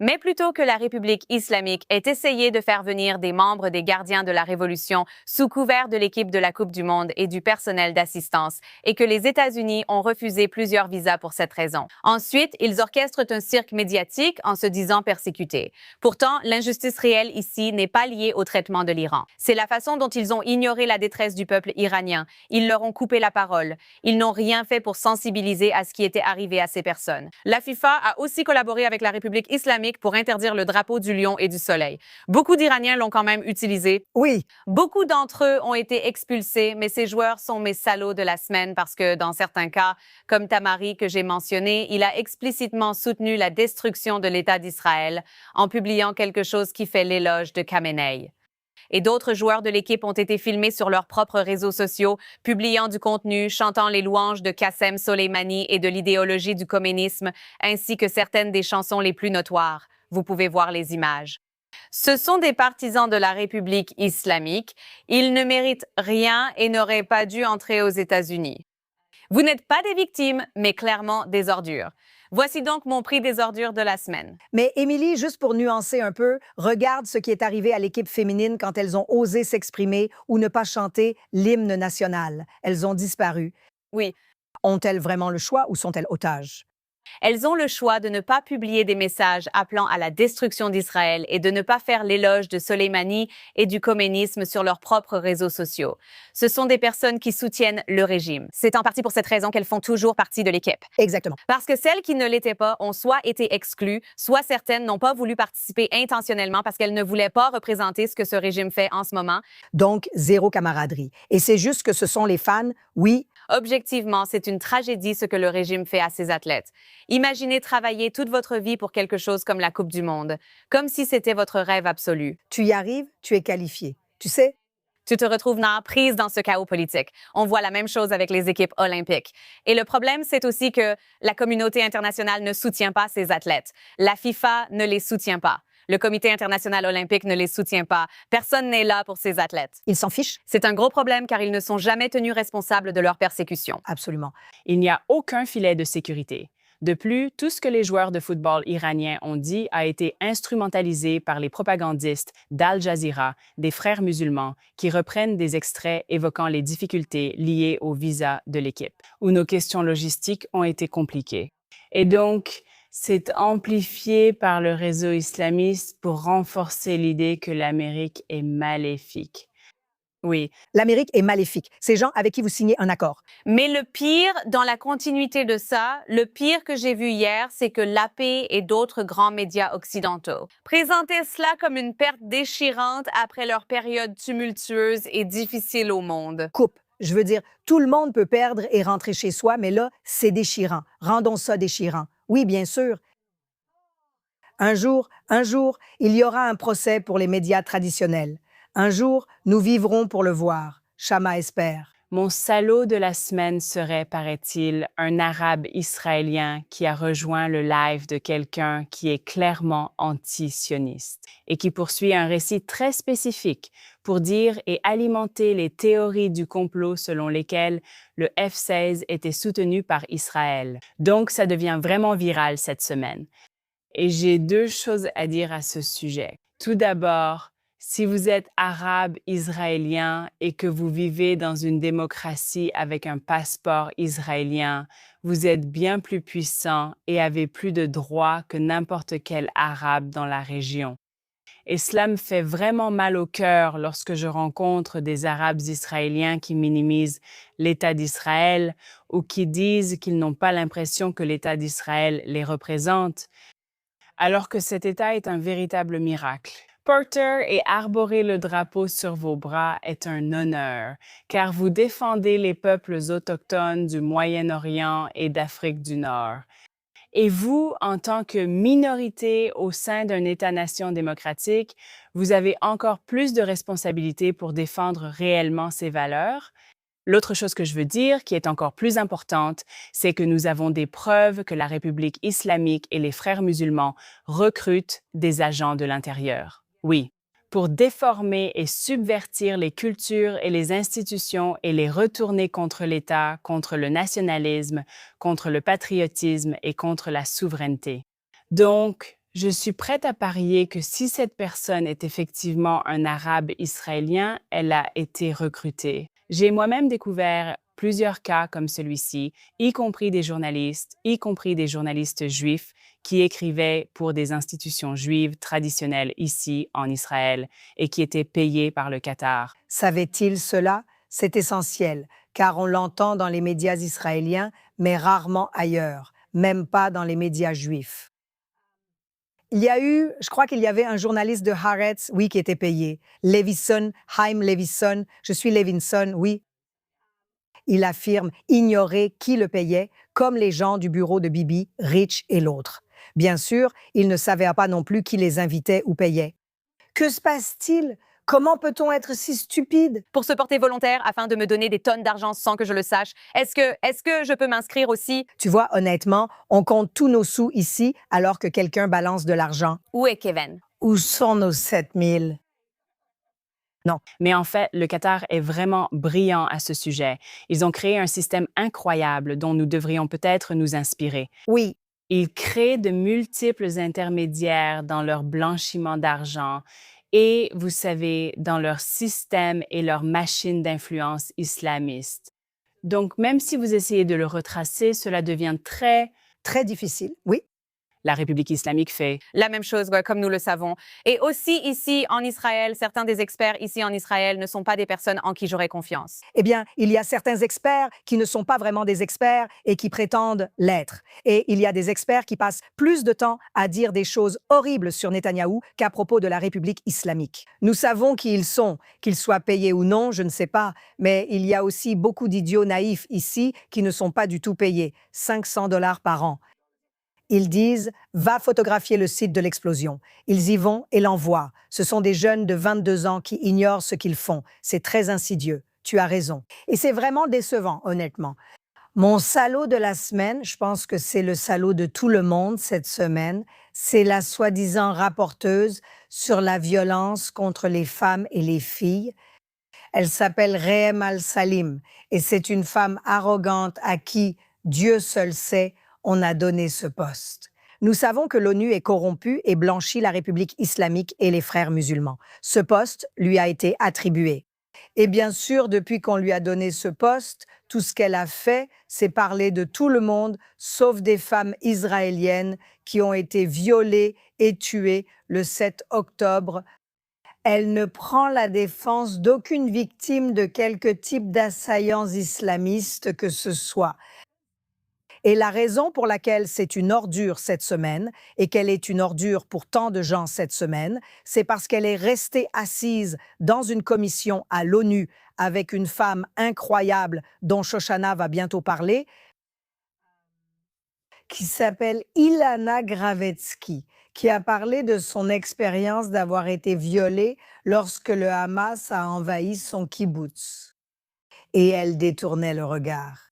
mais plutôt que la République islamique ait essayé de faire venir des membres des gardiens de la Révolution sous couvert de l'équipe de la Coupe du Monde et du personnel d'assistance, et que les États-Unis ont refusé plusieurs visas pour cette raison. Ensuite, ils orchestrent un cirque médiatique en se disant persécutés. Pourtant, l'injustice réelle ici n'est pas liée au traitement de l'Iran. C'est la façon dont ils ont ignoré la détresse du peuple iranien. Ils leur ont coupé la parole. Ils n'ont rien fait pour sensibiliser à ce qui était arrivé à ces personnes. La FIFA a aussi collaboré avec la République islamique pour interdire le drapeau du lion et du soleil. Beaucoup d'Iraniens l'ont quand même utilisé. Oui. Beaucoup d'entre eux ont été expulsés, mais ces joueurs sont mes salauds de la semaine parce que dans certains cas, comme Tamari que j'ai mentionné, il a explicitement soutenu la destruction de l'État d'Israël en publiant quelque chose qui fait l'éloge de Khamenei. Et d'autres joueurs de l'équipe ont été filmés sur leurs propres réseaux sociaux, publiant du contenu, chantant les louanges de Qassem Soleimani et de l'idéologie du communisme, ainsi que certaines des chansons les plus notoires. Vous pouvez voir les images. Ce sont des partisans de la République islamique. Ils ne méritent rien et n'auraient pas dû entrer aux États-Unis. Vous n'êtes pas des victimes, mais clairement des ordures. Voici donc mon prix des ordures de la semaine. Mais Émilie, juste pour nuancer un peu, regarde ce qui est arrivé à l'équipe féminine quand elles ont osé s'exprimer ou ne pas chanter l'hymne national. Elles ont disparu. Oui. Ont-elles vraiment le choix ou sont-elles otages? Elles ont le choix de ne pas publier des messages appelant à la destruction d'Israël et de ne pas faire l'éloge de Soleimani et du communisme sur leurs propres réseaux sociaux. Ce sont des personnes qui soutiennent le régime. C'est en partie pour cette raison qu'elles font toujours partie de l'équipe. Exactement. Parce que celles qui ne l'étaient pas ont soit été exclues, soit certaines n'ont pas voulu participer intentionnellement parce qu'elles ne voulaient pas représenter ce que ce régime fait en ce moment. Donc, zéro camaraderie. Et c'est juste que ce sont les fans, oui. Objectivement, c'est une tragédie ce que le régime fait à ses athlètes. Imaginez travailler toute votre vie pour quelque chose comme la Coupe du Monde, comme si c'était votre rêve absolu. Tu y arrives, tu es qualifié. Tu sais? Tu te retrouves prise dans ce chaos politique. On voit la même chose avec les équipes olympiques. Et le problème, c'est aussi que la communauté internationale ne soutient pas ces athlètes. La FIFA ne les soutient pas. Le Comité international olympique ne les soutient pas. Personne n'est là pour ces athlètes. Ils s'en fichent? C'est un gros problème car ils ne sont jamais tenus responsables de leur persécution. Absolument. Il n'y a aucun filet de sécurité. De plus, tout ce que les joueurs de football iraniens ont dit a été instrumentalisé par les propagandistes d'Al Jazeera, des Frères musulmans, qui reprennent des extraits évoquant les difficultés liées au visa de l'équipe, où nos questions logistiques ont été compliquées. Et donc, c'est amplifié par le réseau islamiste pour renforcer l'idée que l'Amérique est maléfique. Oui. L'Amérique est maléfique. Ces gens avec qui vous signez un accord. Mais le pire, dans la continuité de ça, le pire que j'ai vu hier, c'est que l'AP et d'autres grands médias occidentaux présentaient cela comme une perte déchirante après leur période tumultueuse et difficile au monde. Coupe. Je veux dire, tout le monde peut perdre et rentrer chez soi, mais là, c'est déchirant. Rendons ça déchirant. Oui, bien sûr. Un jour, il y aura un procès pour les médias traditionnels. Un jour, nous vivrons pour le voir. Chama espère. Mon salaud de la semaine serait, paraît-il, un Arabe israélien qui a rejoint le live de quelqu'un qui est clairement anti-sioniste et qui poursuit un récit très spécifique pour dire et alimenter les théories du complot selon lesquelles le F-16 était soutenu par Israël. Donc, ça devient vraiment viral cette semaine. Et j'ai deux choses à dire à ce sujet. Tout d'abord, si vous êtes arabe israélien et que vous vivez dans une démocratie avec un passeport israélien, vous êtes bien plus puissant et avez plus de droits que n'importe quel arabe dans la région. Et cela me fait vraiment mal au cœur lorsque je rencontre des Arabes israéliens qui minimisent l'État d'Israël ou qui disent qu'ils n'ont pas l'impression que l'État d'Israël les représente, alors que cet État est un véritable miracle. Porter et arborer le drapeau sur vos bras est un honneur, car vous défendez les peuples autochtones du Moyen-Orient et d'Afrique du Nord. Et vous, en tant que minorité au sein d'un État-nation démocratique, vous avez encore plus de responsabilités pour défendre réellement ces valeurs. L'autre chose que je veux dire, qui est encore plus importante, c'est que nous avons des preuves que la République islamique et les frères musulmans recrutent des agents de l'intérieur. Oui, pour déformer et subvertir les cultures et les institutions et les retourner contre l'État, contre le nationalisme, contre le patriotisme et contre la souveraineté. Donc, je suis prête à parier que si cette personne est effectivement un Arabe israélien, elle a été recrutée. J'ai moi-même découvert plusieurs cas comme celui-ci, y compris des journalistes juifs qui écrivaient pour des institutions juives traditionnelles ici en Israël et qui étaient payés par le Qatar. Savait-il cela? C'est essentiel, car on l'entend dans les médias israéliens, mais rarement ailleurs, même pas dans les médias juifs. Je crois qu'il y avait un journaliste de Haaretz, oui, qui était payé. Levison, Chaim Levison, je suis Levinson, oui. Il affirme ignorer qui le payait, comme les gens du bureau de Bibi, Rich et l'autre. Bien sûr, il ne savait pas non plus qui les invitait ou payait. Que se passe-t-il? Comment peut-on être si stupide? Pour se porter volontaire afin de me donner des tonnes d'argent sans que je le sache, est-ce que je peux m'inscrire aussi? Tu vois, honnêtement, on compte tous nos sous ici alors que quelqu'un balance de l'argent. Où est Kevin? Où sont nos 7000? Non. Mais en fait, le Qatar est vraiment brillant à ce sujet. Ils ont créé un système incroyable dont nous devrions peut-être nous inspirer. Oui. Ils créent de multiples intermédiaires dans leur blanchiment d'argent et, vous savez, dans leur système et leur machine d'influence islamiste. Donc, même si vous essayez de le retracer, cela devient très difficile, oui. La République islamique fait la même chose, comme nous le savons. Et aussi ici en Israël, certains des experts ici en Israël ne sont pas des personnes en qui j'aurais confiance. Eh bien, il y a certains experts qui ne sont pas vraiment des experts et qui prétendent l'être. Et il y a des experts qui passent plus de temps à dire des choses horribles sur Netanyahou qu'à propos de la République islamique. Nous savons qui ils sont, qu'ils soient payés ou non, je ne sais pas, mais il y a aussi beaucoup d'idiots naïfs ici qui ne sont pas du tout payés, $500 par an. Ils disent « Va photographier le site de l'explosion ». Ils y vont et l'envoient. Ce sont des jeunes de 22 ans qui ignorent ce qu'ils font. C'est très insidieux. Tu as raison. Et c'est vraiment décevant, honnêtement. Mon salaud de la semaine, je pense que c'est le salaud de tout le monde cette semaine, c'est la soi-disant rapporteuse sur la violence contre les femmes et les filles. Elle s'appelle Rehem Al-Salim et c'est une femme arrogante à qui, Dieu seul sait, on a donné ce poste. Nous savons que l'ONU est corrompue et blanchit la République islamique et les frères musulmans. Ce poste lui a été attribué. Et bien sûr, depuis qu'on lui a donné ce poste, tout ce qu'elle a fait, c'est parler de tout le monde, sauf des femmes israéliennes qui ont été violées et tuées le 7 octobre. Elle ne prend la défense d'aucune victime de quelque type d'assaillants islamistes que ce soit. Et la raison pour laquelle c'est une ordure cette semaine et qu'elle est une ordure pour tant de gens cette semaine, c'est parce qu'elle est restée assise dans une commission à l'ONU avec une femme incroyable dont Shoshana va bientôt parler, qui s'appelle Ilana Gravetsky, qui a parlé de son expérience d'avoir été violée lorsque le Hamas a envahi son kibboutz. Et elle détournait le regard.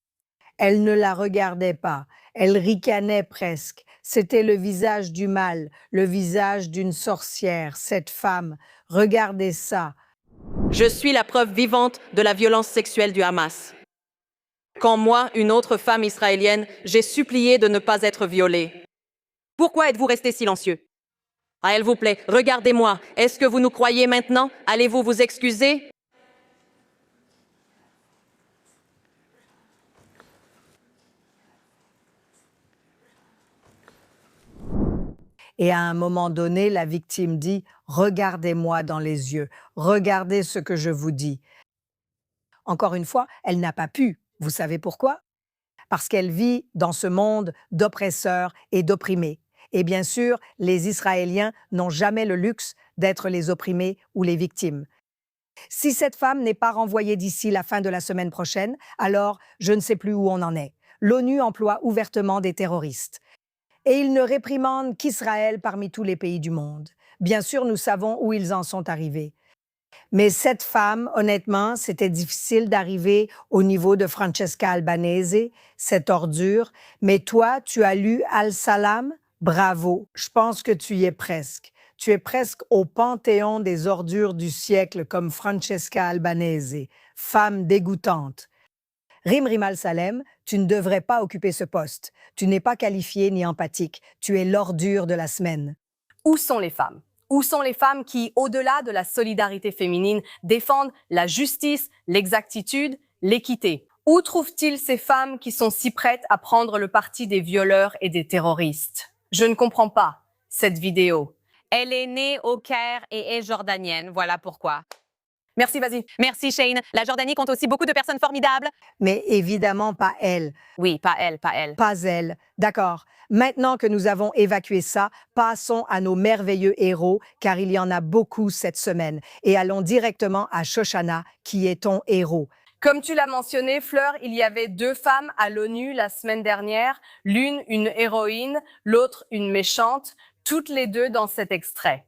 Elle ne la regardait pas, elle ricanait presque. C'était le visage du mal, le visage d'une sorcière, cette femme. Regardez ça. Je suis la preuve vivante de la violence sexuelle du Hamas. Quand moi, une autre femme israélienne, j'ai supplié de ne pas être violée. Pourquoi êtes-vous restés silencieux? Ah, elle vous plaît, regardez-moi. Est-ce que vous nous croyez maintenant? Allez-vous vous excuser? Et à un moment donné, la victime dit « Regardez-moi dans les yeux, regardez ce que je vous dis ». Encore une fois, elle n'a pas pu. Vous savez pourquoi? Parce qu'elle vit dans ce monde d'oppresseurs et d'opprimés. Et bien sûr, les Israéliens n'ont jamais le luxe d'être les opprimés ou les victimes. Si cette femme n'est pas renvoyée d'ici la fin de la semaine prochaine, alors je ne sais plus où on en est. L'ONU emploie ouvertement des terroristes. Et ils ne réprimandent qu'Israël parmi tous les pays du monde. Bien sûr, nous savons où ils en sont arrivés. Mais cette femme, honnêtement, c'était difficile d'arriver au niveau de Francesca Albanese, cette ordure. Mais toi, tu as lu Al-Salam? Bravo, je pense que tu y es presque. Tu es presque au panthéon des ordures du siècle comme Francesca Albanese, femme dégoûtante. Rim Al-Salem, tu ne devrais pas occuper ce poste. Tu n'es pas qualifié ni empathique. Tu es l'ordure de la semaine. Où sont les femmes? Où sont les femmes qui, au-delà de la solidarité féminine, défendent la justice, l'exactitude, l'équité? Où trouvent-ils ces femmes qui sont si prêtes à prendre le parti des violeurs et des terroristes? Je ne comprends pas cette vidéo. Elle est née au Caire et est jordanienne, voilà pourquoi. Merci, vas-y. Merci, Shane. La Jordanie compte aussi beaucoup de personnes formidables. Mais évidemment pas elle. Oui, pas elle, pas elle. Pas elle. D'accord. Maintenant que nous avons évacué ça, passons à nos merveilleux héros, car il y en a beaucoup cette semaine. Et allons directement à Shoshana, qui est ton héros. Comme tu l'as mentionné, Fleur, il y avait 2 femmes à l'ONU la semaine dernière, l'une une héroïne, l'autre une méchante, toutes les 2 dans cet extrait.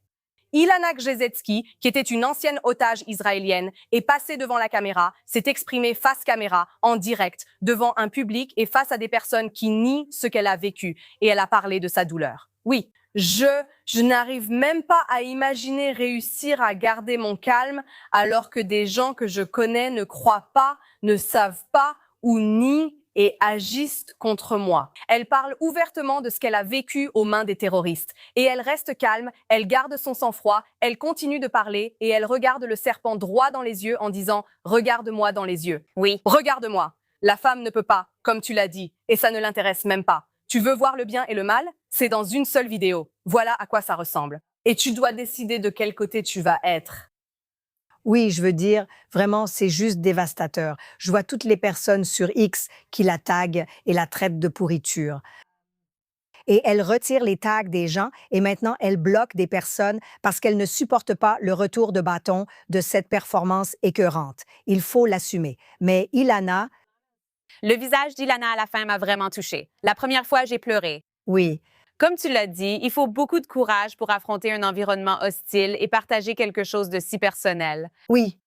Ilana Grzezetsky, qui était une ancienne otage israélienne, est passée devant la caméra, s'est exprimée face caméra, en direct, devant un public et face à des personnes qui nient ce qu'elle a vécu, et elle a parlé de sa douleur. Oui, je n'arrive même pas à imaginer réussir à garder mon calme alors que des gens que je connais ne croient pas, ne savent pas ou nient et agissent contre moi. Elle parle ouvertement de ce qu'elle a vécu aux mains des terroristes. Et elle reste calme, elle garde son sang-froid, elle continue de parler et elle regarde le serpent droit dans les yeux en disant « Regarde-moi dans les yeux ». Oui. Regarde-moi. La femme ne peut pas, comme tu l'as dit, et ça ne l'intéresse même pas. Tu veux voir le bien et le mal? C'est dans une seule vidéo. Voilà à quoi ça ressemble. Et tu dois décider de quel côté tu vas être. Oui, je veux dire, vraiment, c'est juste dévastateur. Je vois toutes les personnes sur X qui la taguent et la traitent de pourriture. Et elle retire les tags des gens et maintenant elle bloque des personnes parce qu'elle ne supporte pas le retour de bâton de cette performance écœurante. Il faut l'assumer. Mais Ilana... Le visage d'Ilana à la fin m'a vraiment touchée. La première fois, j'ai pleuré. Oui. Comme tu l'as dit, il faut beaucoup de courage pour affronter un environnement hostile et partager quelque chose de si personnel. Oui.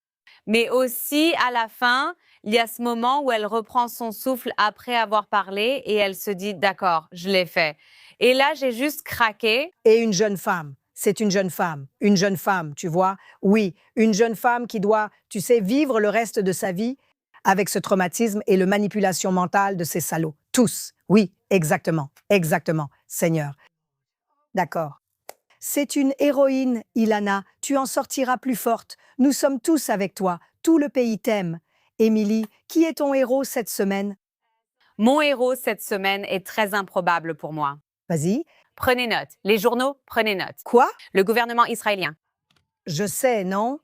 Mais aussi, à la fin, il y a ce moment où elle reprend son souffle après avoir parlé et elle se dit « D'accord, je l'ai fait ». Et là, j'ai juste craqué. Et une jeune femme. C'est une jeune femme, tu vois. Oui, une jeune femme qui doit, tu sais, vivre le reste de sa vie avec ce traumatisme et la manipulation mentale de ces salauds. Tous. Oui, exactement, Seigneur. D'accord. C'est une héroïne, Ilana. Tu en sortiras plus forte. Nous sommes tous avec toi. Tout le pays t'aime. Émilie, qui est ton héros cette semaine? Mon héros cette semaine est très improbable pour moi. Vas-y. Prenez note. Les journaux, prenez note. Quoi? Le gouvernement israélien. Je sais, non?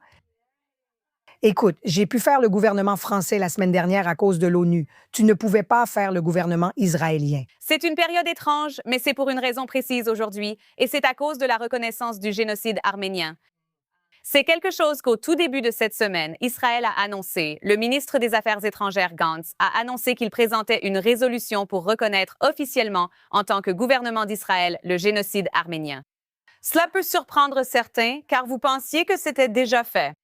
Écoute, j'ai pu faire le gouvernement français la semaine dernière à cause de l'ONU. Tu ne pouvais pas faire le gouvernement israélien. C'est une période étrange, mais c'est pour une raison précise aujourd'hui, et c'est à cause de la reconnaissance du génocide arménien. C'est quelque chose qu'au tout début de cette semaine, Israël a annoncé. Le ministre des Affaires étrangères, Gantz, a annoncé qu'il présentait une résolution pour reconnaître officiellement, en tant que gouvernement d'Israël, le génocide arménien. Cela peut surprendre certains, car vous pensiez que c'était déjà fait.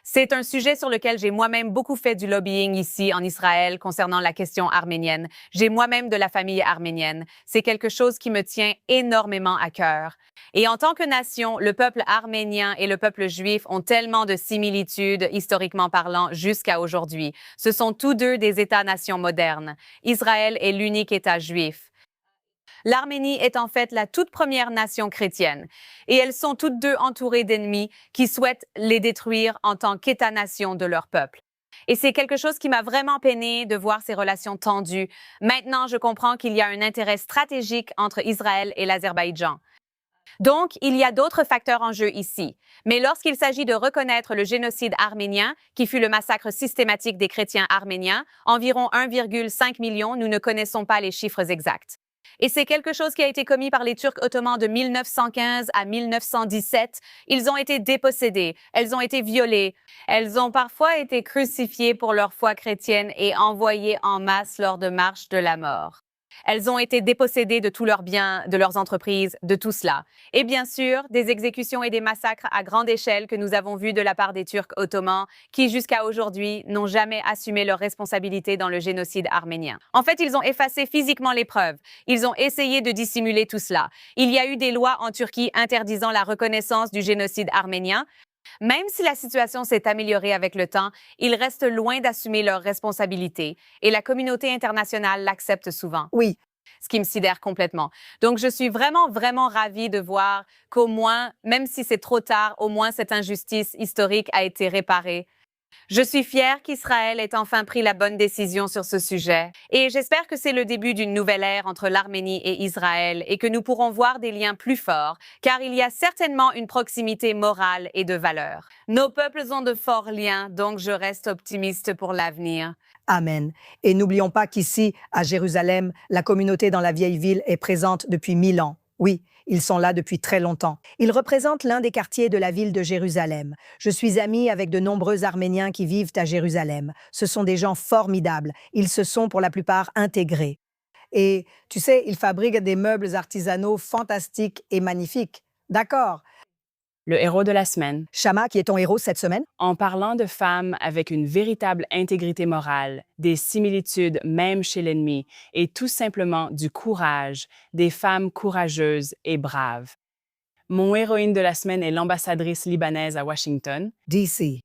C'est un sujet sur lequel j'ai moi-même beaucoup fait du lobbying ici en Israël concernant la question arménienne. J'ai moi-même de la famille arménienne. C'est quelque chose qui me tient énormément à cœur. Et en tant que nation, le peuple arménien et le peuple juif ont tellement de similitudes, historiquement parlant, jusqu'à aujourd'hui. Ce sont tous deux des États-nations modernes. Israël est l'unique État juif. L'Arménie est en fait la toute première nation chrétienne et elles sont toutes deux entourées d'ennemis qui souhaitent les détruire en tant qu'État-nation de leur peuple. Et c'est quelque chose qui m'a vraiment peiné de voir ces relations tendues. Maintenant, je comprends qu'il y a un intérêt stratégique entre Israël et l'Azerbaïdjan. Donc, il y a d'autres facteurs en jeu ici. Mais lorsqu'il s'agit de reconnaître le génocide arménien, qui fut le massacre systématique des chrétiens arméniens, environ 1,5 million, nous ne connaissons pas les chiffres exacts. Et c'est quelque chose qui a été commis par les Turcs ottomans de 1915 à 1917. Ils ont été dépossédés, elles ont été violées, elles ont parfois été crucifiées pour leur foi chrétienne et envoyées en masse lors de marches de la mort. Elles ont été dépossédées de tous leurs biens, de leurs entreprises, de tout cela. Et bien sûr, des exécutions et des massacres à grande échelle que nous avons vus de la part des Turcs ottomans qui, jusqu'à aujourd'hui, n'ont jamais assumé leurs responsabilités dans le génocide arménien. En fait, ils ont effacé physiquement les preuves. Ils ont essayé de dissimuler tout cela. Il y a eu des lois en Turquie interdisant la reconnaissance du génocide arménien. Même si la situation s'est améliorée avec le temps, ils restent loin d'assumer leurs responsabilités et la communauté internationale l'accepte souvent. Oui. Ce qui me sidère complètement. Donc, je suis vraiment, vraiment ravie de voir qu'au moins, même si c'est trop tard, au moins cette injustice historique a été réparée. Je suis fière qu'Israël ait enfin pris la bonne décision sur ce sujet et j'espère que c'est le début d'une nouvelle ère entre l'Arménie et Israël et que nous pourrons voir des liens plus forts car il y a certainement une proximité morale et de valeurs. Nos peuples ont de forts liens, donc je reste optimiste pour l'avenir. Amen. Et n'oublions pas qu'ici, à Jérusalem, la communauté dans la vieille ville est présente depuis 1000 ans. Oui, ils sont là depuis très longtemps. Ils représentent l'un des quartiers de la ville de Jérusalem. Je suis amie avec de nombreux Arméniens qui vivent à Jérusalem. Ce sont des gens formidables. Ils se sont pour la plupart intégrés. Et tu sais, ils fabriquent des meubles artisanaux fantastiques et magnifiques. D'accord. Le héros de la semaine. Shama, qui est ton héros cette semaine? En parlant de femmes avec une véritable intégrité morale, des similitudes même chez l'ennemi, et tout simplement du courage, des femmes courageuses et braves. Mon héroïne de la semaine est l'ambassadrice libanaise à Washington, D.C.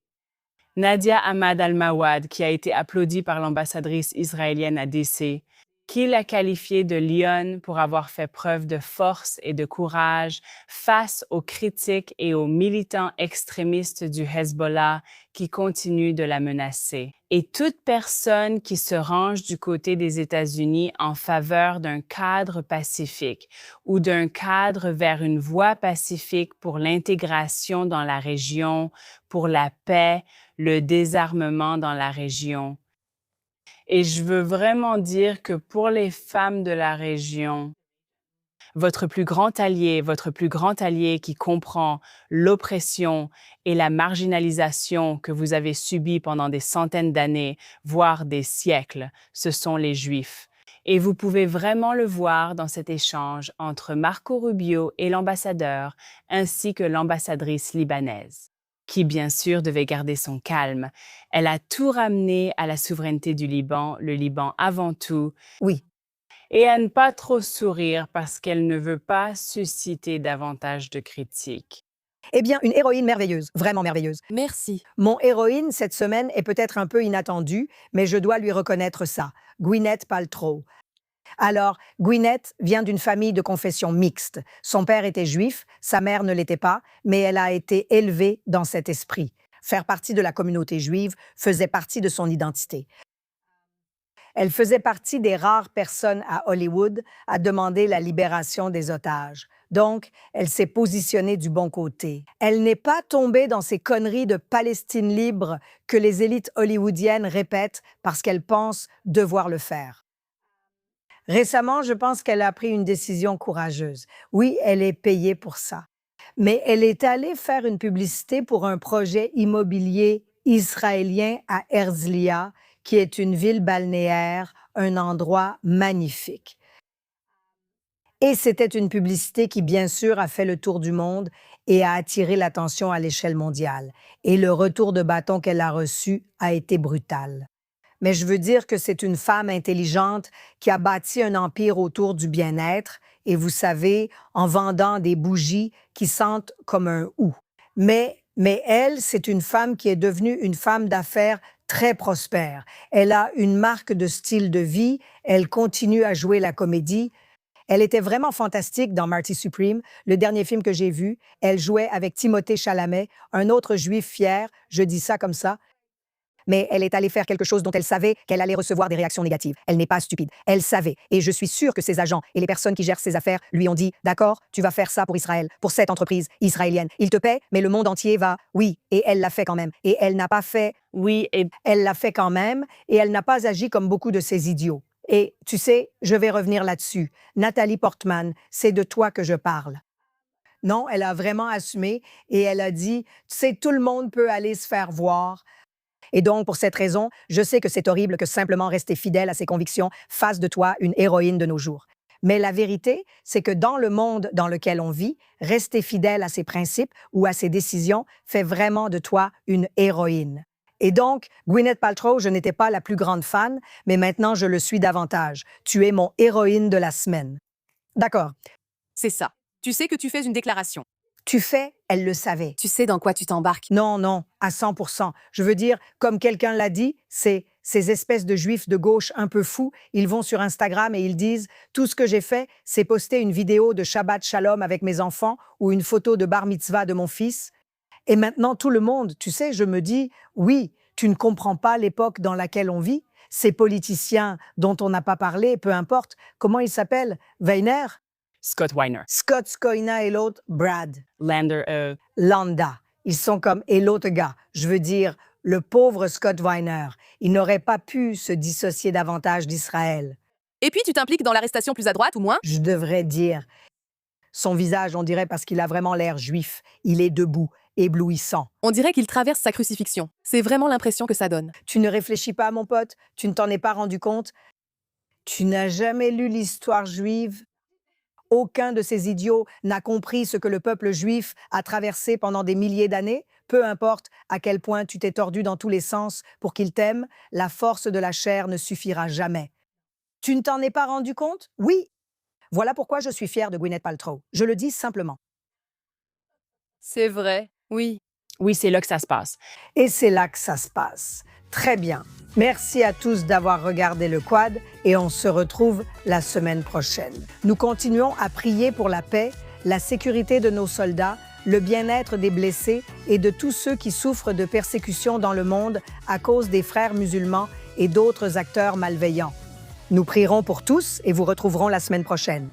Nadia Ahmad Al-Mawad, qui a été applaudie par l'ambassadrice israélienne à D.C., qui l'a qualifiée de lionne pour avoir fait preuve de force et de courage face aux critiques et aux militants extrémistes du Hezbollah qui continuent de la menacer. Et toute personne qui se range du côté des États-Unis en faveur d'un cadre pacifique ou d'un cadre vers une voie pacifique pour l'intégration dans la région, pour la paix, le désarmement dans la région. Et je veux vraiment dire que pour les femmes de la région, votre plus grand allié qui comprend l'oppression et la marginalisation que vous avez subies pendant des centaines d'années, voire des siècles, ce sont les Juifs. Et vous pouvez vraiment le voir dans cet échange entre Marco Rubio et l'ambassadeur, ainsi que l'ambassadrice libanaise, qui bien sûr devait garder son calme. Elle a tout ramené à la souveraineté du Liban, le Liban avant tout. Oui. Et à ne pas trop sourire parce qu'elle ne veut pas susciter davantage de critiques. Eh bien, une héroïne merveilleuse, vraiment merveilleuse. Merci. Mon héroïne cette semaine est peut-être un peu inattendue, mais je dois lui reconnaître ça. Gwyneth Paltrow. Alors, Gwyneth vient d'une famille de confession mixte. Son père était juif, sa mère ne l'était pas, mais elle a été élevée dans cet esprit. Faire partie de la communauté juive faisait partie de son identité. Elle faisait partie des rares personnes à Hollywood à demander la libération des otages. Donc, elle s'est positionnée du bon côté. Elle n'est pas tombée dans ces conneries de Palestine libre que les élites hollywoodiennes répètent parce qu'elles pensent devoir le faire. Récemment, je pense qu'elle a pris une décision courageuse. Oui, elle est payée pour ça. Mais elle est allée faire une publicité pour un projet immobilier israélien à Herzliya, qui est une ville balnéaire, un endroit magnifique. Et c'était une publicité qui, bien sûr, a fait le tour du monde et a attiré l'attention à l'échelle mondiale. Et le retour de bâton qu'elle a reçu a été brutal. Mais je veux dire que c'est une femme intelligente qui a bâti un empire autour du bien-être, et vous savez, en vendant des bougies qui sentent comme un hou. Mais elle, c'est une femme qui est devenue une femme d'affaires très prospère. Elle a une marque de style de vie, elle continue à jouer la comédie. Elle était vraiment fantastique dans Marty Supreme, le dernier film que j'ai vu. Elle jouait avec Timothée Chalamet, un autre juif fier, je dis ça comme ça. Mais elle est allée faire quelque chose dont elle savait qu'elle allait recevoir des réactions négatives. Elle n'est pas stupide. Elle savait. Et je suis sûre que ses agents et les personnes qui gèrent ses affaires lui ont dit « D'accord, tu vas faire ça pour Israël, pour cette entreprise israélienne. Il te paie, mais le monde entier va... » Oui, et elle l'a fait quand même. Et elle n'a pas fait... Oui, et... Elle l'a fait quand même, et elle n'a pas agi comme beaucoup de ces idiots. Et tu sais, je vais revenir là-dessus. Nathalie Portman, c'est de toi que je parle. Non, elle a vraiment assumé et elle a dit, tu sais, tout le monde peut aller se faire voir. Et donc, pour cette raison, je sais que c'est horrible que simplement rester fidèle à ses convictions fasse de toi une héroïne de nos jours. Mais la vérité, c'est que dans le monde dans lequel on vit, rester fidèle à ses principes ou à ses décisions fait vraiment de toi une héroïne. Et donc, Gwyneth Paltrow, je n'étais pas la plus grande fan, mais maintenant je le suis davantage. Tu es mon héroïne de la semaine. D'accord. C'est ça. Tu sais que tu fais une déclaration. Tu fais, elle le savait. Tu sais dans quoi tu t'embarques. Non, non, à 100%. Je veux dire, comme quelqu'un l'a dit, c'est ces espèces de juifs de gauche un peu fous, ils vont sur Instagram et ils disent « Tout ce que j'ai fait, c'est poster une vidéo de Shabbat Shalom avec mes enfants ou une photo de bar mitzvah de mon fils. » Et maintenant, tout le monde, tu sais, je me dis « Oui, tu ne comprends pas l'époque dans laquelle on vit. Ces politiciens dont on n'a pas parlé, peu importe, comment ils s'appellent? Weiner? Scott Weiner. Scott Scoina et l'autre, Brad. Lander, Landa. Ils sont comme et l'autre gars. Je veux dire, le pauvre Scott Weiner. Il n'aurait pas pu se dissocier davantage d'Israël. Et puis tu t'impliques dans l'arrestation plus à droite ou moins? Je devrais dire. Son visage, on dirait parce qu'il a vraiment l'air juif. Il est debout, éblouissant. On dirait qu'il traverse sa crucifixion. C'est vraiment l'impression que ça donne. Tu ne réfléchis pas, mon pote? Tu ne t'en es pas rendu compte? Tu n'as jamais lu l'histoire juive? Aucun de ces idiots n'a compris ce que le peuple juif a traversé pendant des milliers d'années. Peu importe à quel point tu t'es tordu dans tous les sens pour qu'ils t'aiment, la force de la chair ne suffira jamais. Tu ne t'en es pas rendu compte? Oui. Voilà pourquoi je suis fière de Gwyneth Paltrow. Je le dis simplement. C'est vrai, oui. Oui, c'est là que ça se passe. Et c'est là que ça se passe. Très bien. Merci à tous d'avoir regardé le Quad et on se retrouve la semaine prochaine. Nous continuons à prier pour la paix, la sécurité de nos soldats, le bien-être des blessés et de tous ceux qui souffrent de persécutions dans le monde à cause des frères musulmans et d'autres acteurs malveillants. Nous prierons pour tous et vous retrouverons la semaine prochaine.